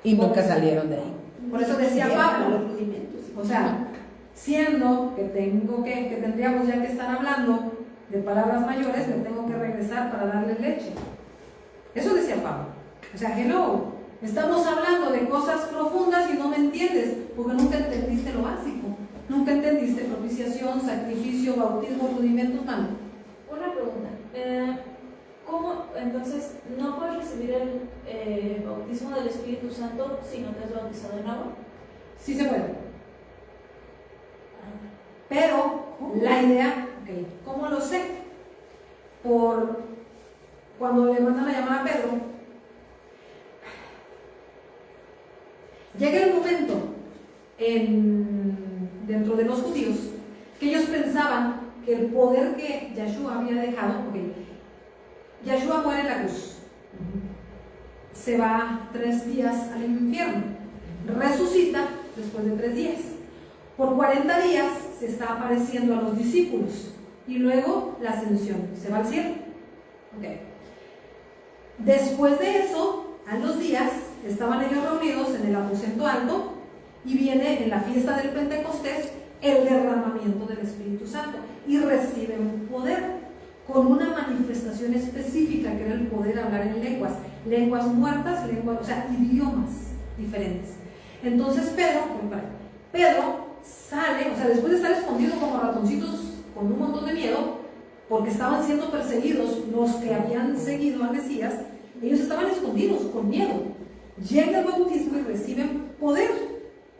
y nunca salieron de ahí. Por eso decía Pablo, Los rudimentos. o sea, siendo que tendríamos ya que estar hablando de palabras mayores, me tengo que regresar para darle leche. Eso decía Pablo. O sea, hello, estamos hablando de cosas profundas y no me entiendes, porque nunca entendiste lo básico. Nunca entendiste propiciación, sacrificio, bautismo, rudimentos, mano. Una pregunta. ¿Cómo entonces no puedes recibir el bautismo del Espíritu Santo si no te has bautizado en agua? Sí se puede. Pero la idea, okay, ¿cómo lo sé? Por cuando le mandan a llamar a Pedro, llega el momento dentro de los judíos que ellos pensaban que el poder que Yeshua había dejado, porque Yeshua muere en la cruz, se va 3 días al infierno, resucita después de 3 días. Por 40 días se está apareciendo a los discípulos y luego la ascensión, se va al cielo. Okay. Después de eso, a los días, estaban ellos reunidos en el aposento alto y viene en la fiesta del Pentecostés el derramamiento del Espíritu Santo y reciben poder con una manifestación específica que era el poder hablar en lenguas muertas, o sea, idiomas diferentes. Entonces Pedro sale, o sea, después de estar escondido como ratoncitos con un montón de miedo, porque estaban siendo perseguidos los que habían seguido al Mesías, ellos estaban escondidos con miedo. Llega el bautismo y reciben poder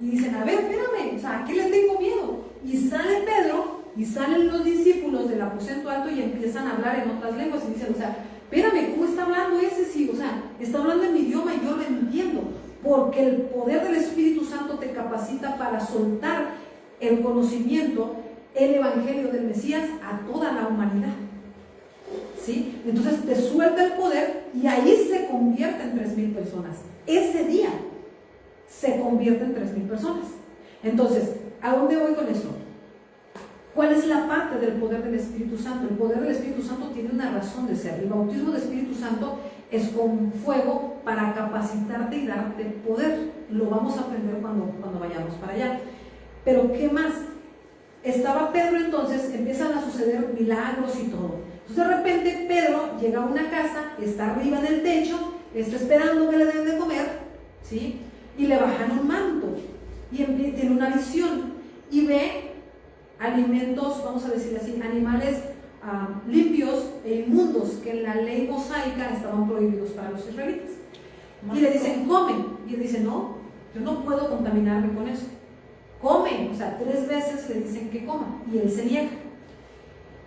y dicen, a ver, espérame, o sea, ¿a qué le tengo miedo? Y sale Pedro y salen los discípulos del aposento alto y empiezan a hablar en otras lenguas y dicen, o sea, espérame, ¿cómo está hablando ese? Sí, o sea, está hablando en mi idioma y yo lo entiendo, porque el poder del Espíritu Santo te capacita para soltar el conocimiento, el evangelio del Mesías a toda la humanidad. ¿Sí? Entonces te suelta el poder y ahí se convierte en 3,000 personas. Ese día se convierte en 3,000 personas. Entonces, ¿a dónde voy con esto? ¿Cuál es la parte del poder del Espíritu Santo? El poder del Espíritu Santo tiene una razón de ser. El bautismo del Espíritu Santo es con fuego para capacitarte y darte poder. Lo vamos a aprender cuando vayamos para allá. Pero ¿qué más? Estaba Pedro, entonces empiezan a suceder milagros y todo. Entonces de repente Pedro llega a una casa, está arriba del techo, está esperando que le den de comer, ¿sí? Y le bajan un manto y tiene una visión y ve alimentos, vamos a decir así, animales limpios e inmundos que en la ley mosaica estaban prohibidos para los israelitas. Y le dicen, come. Y él dice, no, yo no puedo contaminarme con eso. Come, o sea, 3 veces le dicen que coma y él se niega.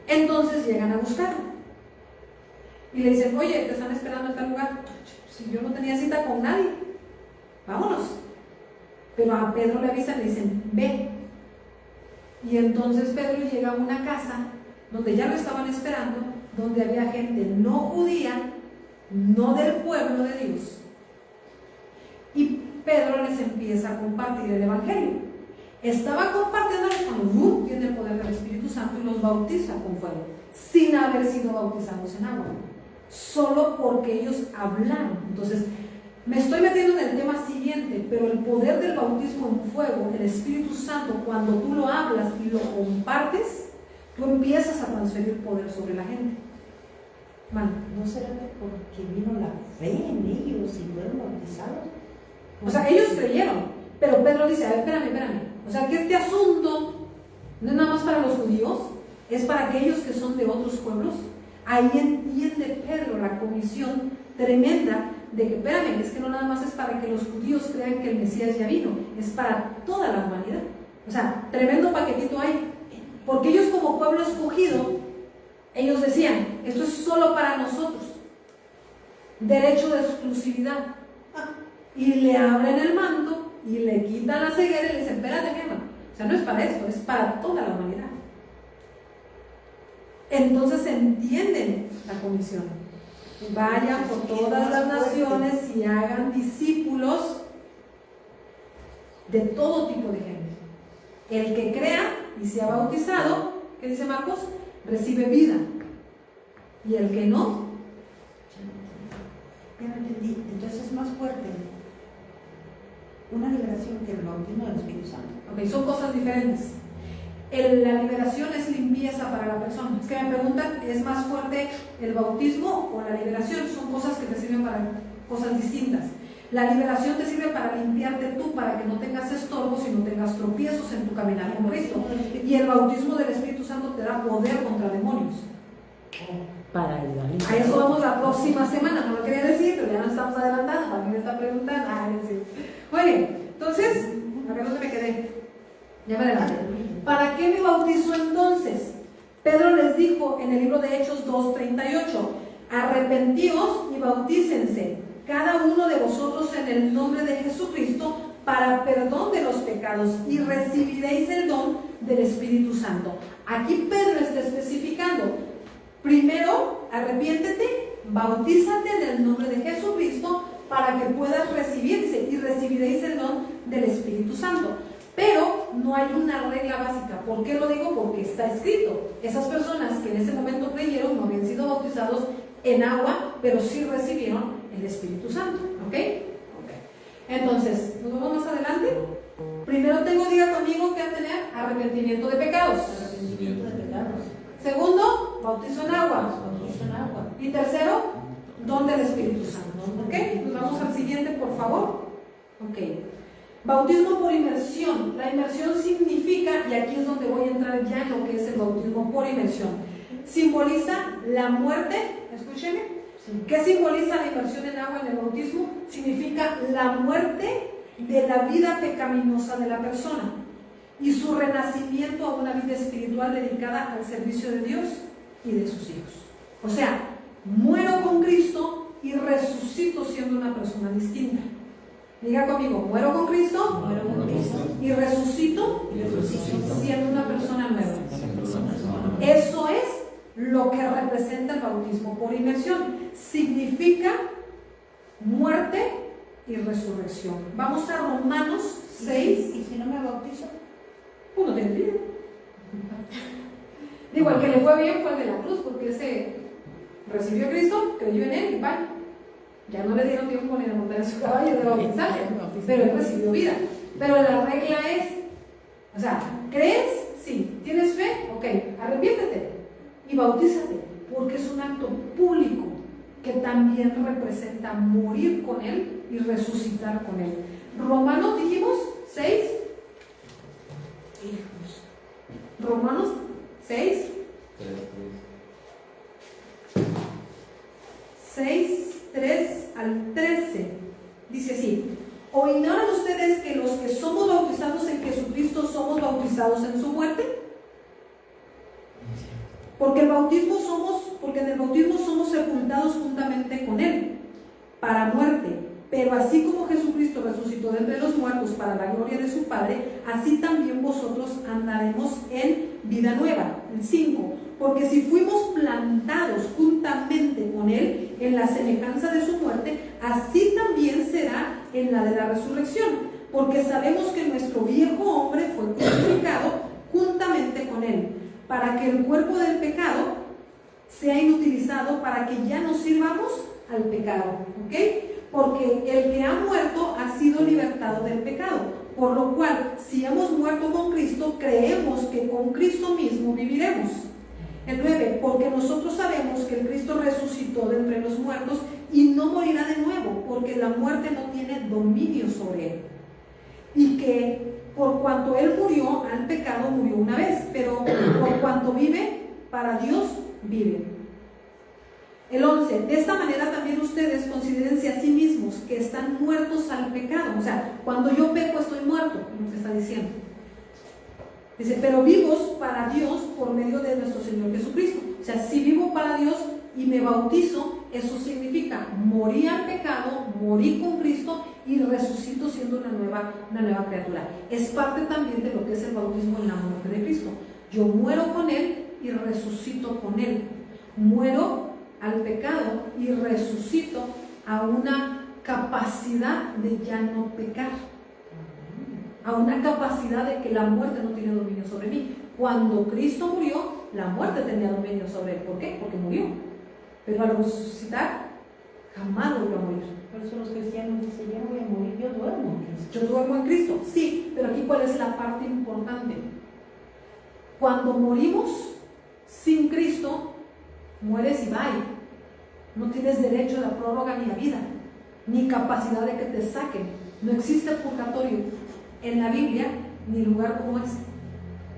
Entonces llegan a buscarlo y le dicen, oye, te están esperando en tal lugar. Si yo no tenía cita con nadie, vámonos. Pero a Pedro le avisan, le dicen, ve. Y entonces Pedro llega a una casa donde ya lo estaban esperando, donde había gente no judía, no del pueblo de Dios. Y Pedro les empieza a compartir el evangelio. Estaba compartiendo cuando tiene el poder del Espíritu Santo y los bautiza con fuego, sin haber sido bautizados en agua, solo porque ellos hablaron. Entonces, me estoy metiendo en el tema siguiente, pero el poder del bautismo en fuego, el Espíritu Santo, cuando tú lo hablas y lo compartes, tú empiezas a transferir poder sobre la gente. Man, ¿no será que porque vino la fe en ellos y fueron bautizados? O sea, ellos creyeron, pero Pedro dice, a ver, espérame. O sea, que este asunto no es nada más para los judíos, es para aquellos que son de otros pueblos. Ahí entiende Pedro la comisión tremenda de que, espérame, es que no nada más es para que los judíos crean que el Mesías ya vino, es para toda la humanidad. O sea, tremendo paquetito hay, porque ellos como pueblo escogido, ellos decían, esto es solo para nosotros, derecho de exclusividad. Y le abren el manto y le quitan la ceguera y le dicen, espérate, mi hermano, o sea, no es para esto, es para toda la humanidad. Entonces entienden la comisión. Vayan por todas las naciones y hagan discípulos de todo tipo de gente. El que crea y sea bautizado, ¿qué dice Marcos? Recibe vida. Y el que no, ya me entendí. Entonces es más fuerte una liberación que el bautismo del Espíritu Santo. Ok, son cosas diferentes. La liberación es limpieza para la persona. Es que me preguntan, ¿es más fuerte el bautismo o la liberación? Son cosas que te sirven para cosas distintas. La liberación te sirve para limpiarte tú, para que no tengas estorbos y no tengas tropiezos en tu caminar con Cristo. Y el bautismo del Espíritu Santo te da poder contra demonios. Para ayudar. A eso vamos la próxima semana. No lo quería decir, pero ya nos estamos adelantando. ¿Para qué me está preguntando? Oye, entonces, a ver dónde me quedé. Ya me adelanté. ¿Para qué me bautizo entonces? Pedro les dijo en el libro de Hechos 2:38, arrepentíos y bautícense cada uno de vosotros en el nombre de Jesucristo para perdón de los pecados y recibiréis el don del Espíritu Santo. Aquí Pedro está especificando, primero arrepiéntete, bautízate en el nombre de Jesucristo para que puedas recibir, dice, y recibiréis el don del Espíritu Santo. Pero no hay una regla básica. ¿Por qué lo digo? Porque está escrito. Esas personas que en ese momento creyeron no habían sido bautizados en agua, pero sí recibieron el Espíritu Santo. ¿Ok? Entonces, ¿nos vamos más adelante? Primero diga conmigo que tener arrepentimiento de pecados. Arrepentimiento de pecados. Segundo, bautizo en agua. Bautizo en agua. Y tercero, don del Espíritu Santo. ¿Ok? Nos vamos al siguiente, por favor. Ok. Bautismo por inmersión. La inmersión significa, y aquí es donde voy a entrar ya en lo que es el bautismo por inmersión, simboliza la muerte. Escúcheme. ¿Qué simboliza la inmersión en agua en el bautismo? Significa la muerte de la vida pecaminosa de la persona y su renacimiento a una vida espiritual dedicada al servicio de Dios y de sus hijos. O sea, muero con Cristo y resucito siendo una persona distinta. Diga conmigo, muero con Cristo, y resucito siendo una persona nueva. Eso es lo que representa el bautismo por inmersión. Significa muerte y resurrección. Vamos a Romanos 6. ¿Y si no me bautizo? Uno tiene vida. Digo, el que le fue bien fue el de la cruz, porque ese recibió a Cristo, creyó en él y vaya. Ya no le dieron tiempo ni de montar en su caballo de bautizarse, pero él recibió vida. Pero la regla es, o sea, ¿crees? Sí. ¿Tienes fe? Ok, arrepiéntete y bautízate, porque es un acto público que también representa morir con él y resucitar con él. Romanos, dijimos, 6. Romanos 6. 6, 3 al 13. Dice así: ¿o ignoran ustedes que los que somos bautizados en Jesucristo somos bautizados en su muerte? Porque en el bautismo somos sepultados juntamente con él para muerte, pero así como Jesucristo resucitó de entre los muertos para la gloria de su Padre, así también vosotros andaremos en vida nueva. El 5. Porque si fuimos plantados juntamente con él en la semejanza de su muerte, así también será en la de la resurrección, porque sabemos que nuestro viejo hombre fue crucificado juntamente con él, para que el cuerpo del pecado sea inutilizado, para que ya no sirvamos al pecado. ¿Ok? Porque el que ha muerto ha sido libertado del pecado, por lo cual, si hemos muerto con Cristo, creemos que con Cristo mismo viviremos. El 9, porque nosotros sabemos que el Cristo resucitó de entre los muertos y no morirá de nuevo, porque la muerte no tiene dominio sobre él. Y que por cuanto él murió al pecado, murió una vez, pero por cuanto vive, para Dios vive. El 11, de esta manera también ustedes considérense a sí mismos que están muertos al pecado. O sea, cuando yo peco estoy muerto, como se está diciendo. Dice, pero vivos para Dios por medio de nuestro Señor Jesucristo. O sea, si vivo para Dios y me bautizo, eso significa morí al pecado, morí con Cristo y resucito siendo una nueva criatura. Es parte también de lo que es el bautismo en la muerte de Cristo. Yo muero con Él y resucito con Él. Muero al pecado y resucito a una capacidad de ya no pecar, a una capacidad de que la muerte no tiene dominio sobre mí. Cuando Cristo murió, la muerte tenía dominio sobre él. ¿Por qué? Porque murió. Pero al resucitar, jamás volvió a morir. Por eso los cristianos dicen, yo no voy a morir, yo duermo en Cristo. Yo duermo en Cristo, sí, pero aquí ¿cuál es la parte importante? Cuando morimos sin Cristo, mueres y bye. No tienes derecho a la prórroga ni a vida, ni capacidad de que te saquen. No existe purgatorio en la Biblia, ni lugar como este.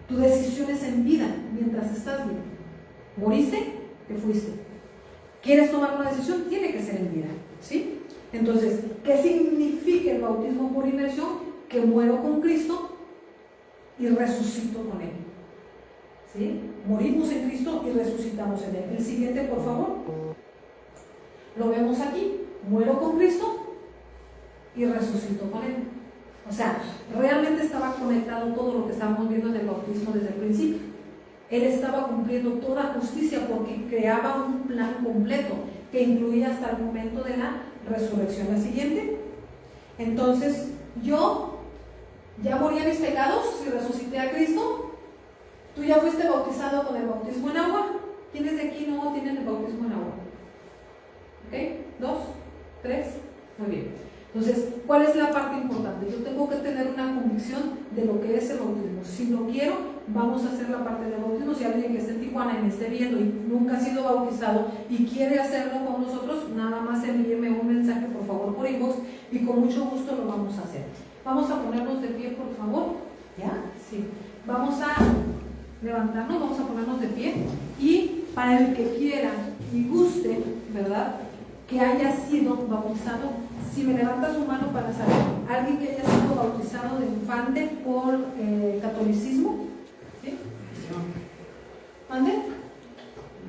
Tu decisión es en vida, mientras estás vivo. ¿Moriste? Te fuiste. ¿Quieres tomar una decisión? Tiene que ser en vida, ¿sí? Entonces, ¿qué significa el bautismo por inmersión? Que muero con Cristo y resucito con Él, ¿sí? Morimos en Cristo y resucitamos en Él. El siguiente, por favor. Lo vemos aquí. Muero con Cristo y resucito con Él. O sea, realmente estaba conectado todo lo que estábamos viendo en el bautismo desde el principio. Él estaba cumpliendo toda justicia porque creaba un plan completo que incluía hasta el momento de la resurrección. La siguiente. Entonces, yo ya morí a mis pecados y resucité a Cristo. Tú ya fuiste bautizado con el bautismo en agua. ¿Quiénes de aquí no tienen el bautismo en agua? ¿Ok? 2, 3, muy bien. Entonces, ¿cuál es la parte importante? Yo tengo que tener una convicción de lo que es el bautismo. Si lo quiero, vamos a hacer la parte del bautismo. Si alguien que esté en Tijuana y me esté viendo y nunca ha sido bautizado y quiere hacerlo con nosotros, nada más envíeme un mensaje, por favor, por inbox, y con mucho gusto lo vamos a hacer. Vamos a ponernos de pie, por favor. ¿Ya? Sí. Vamos a levantarnos, vamos a ponernos de pie. Y para el que quiera y guste, ¿verdad?, que haya sido bautizado, si me levanta su mano para saber, alguien que haya sido bautizado de infante por catolicismo, ¿sí? ¿Mande?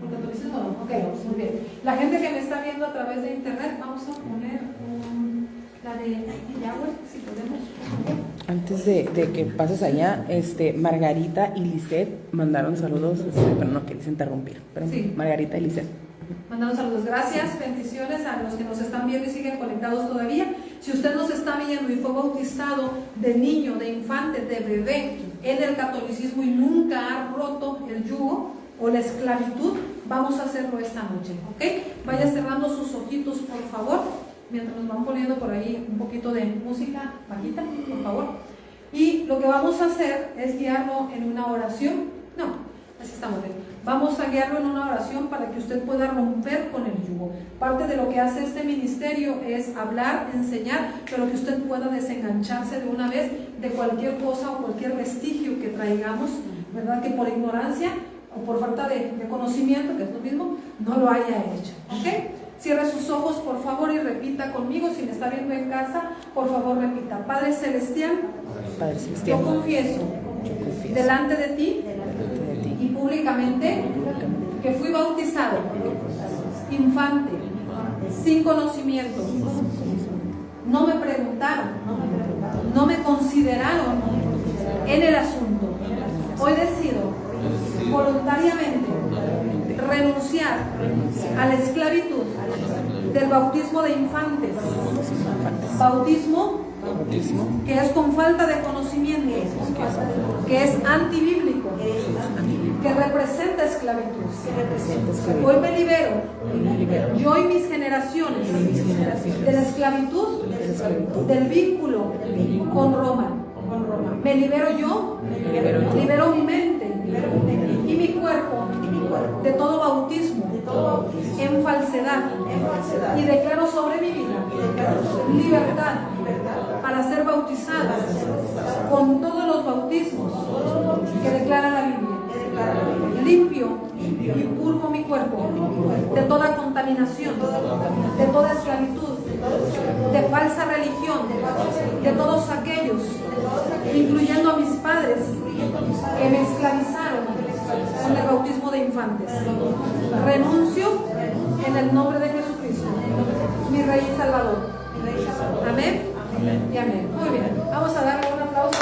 ¿Por catolicismo no? Ok, muy bien. La gente que me está viendo a través de internet, vamos a poner la de Yahweh, si podemos. Antes de que pases allá, Margarita y Lisette mandaron saludos, pero no quieres interrumpir, pero sí. Margarita y Lisette. Mandamos saludos, gracias, bendiciones a los que nos están viendo y siguen conectados todavía. Si usted nos está viendo y fue bautizado de niño, de infante, de bebé en el catolicismo y nunca ha roto el yugo o la esclavitud, vamos a hacerlo esta noche, ¿ok? Vaya cerrando sus ojitos, por favor, mientras nos van poniendo por ahí un poquito de música bajita, por favor. Y lo que vamos a hacer es guiarlo en una oración. No, así estamos bien. Vamos a guiarlo en una oración para que usted pueda romper con el yugo. Parte de lo que hace este ministerio es hablar, enseñar, pero que usted pueda desengancharse de una vez de cualquier cosa o cualquier vestigio que traigamos, ¿verdad?, que por ignorancia o por falta de conocimiento, que es lo mismo, no lo haya hecho, ¿ok? Cierre sus ojos, por favor, y repita conmigo. Si me está viendo en casa, por favor, repita. Padre Celestial, yo confieso delante de ti y públicamente que fui bautizado infante, sin conocimiento. No me preguntaron, no me consideraron en el asunto. Hoy decido voluntariamente renunciar a la esclavitud del bautismo de infantes, bautismo que es con falta de conocimiento, que es antibíblico, que representa esclavitud. Hoy me libero, yo y mis generaciones, de la esclavitud, del vínculo con Roma. Me libero yo, libero mi mente y mi cuerpo de todo bautismo en falsedad, y declaro sobre mi vida libertad para ser bautizada con todos los bautismos que declara la Biblia. Limpio y purgo mi cuerpo de toda contaminación, de toda esclavitud, de falsa religión, de todos aquellos, incluyendo a mis padres, que me esclavizaron con el bautismo de infantes. Renuncio en el nombre de Jesucristo, mi Rey y Salvador. Amén y amén. Muy bien, vamos a darle un aplauso.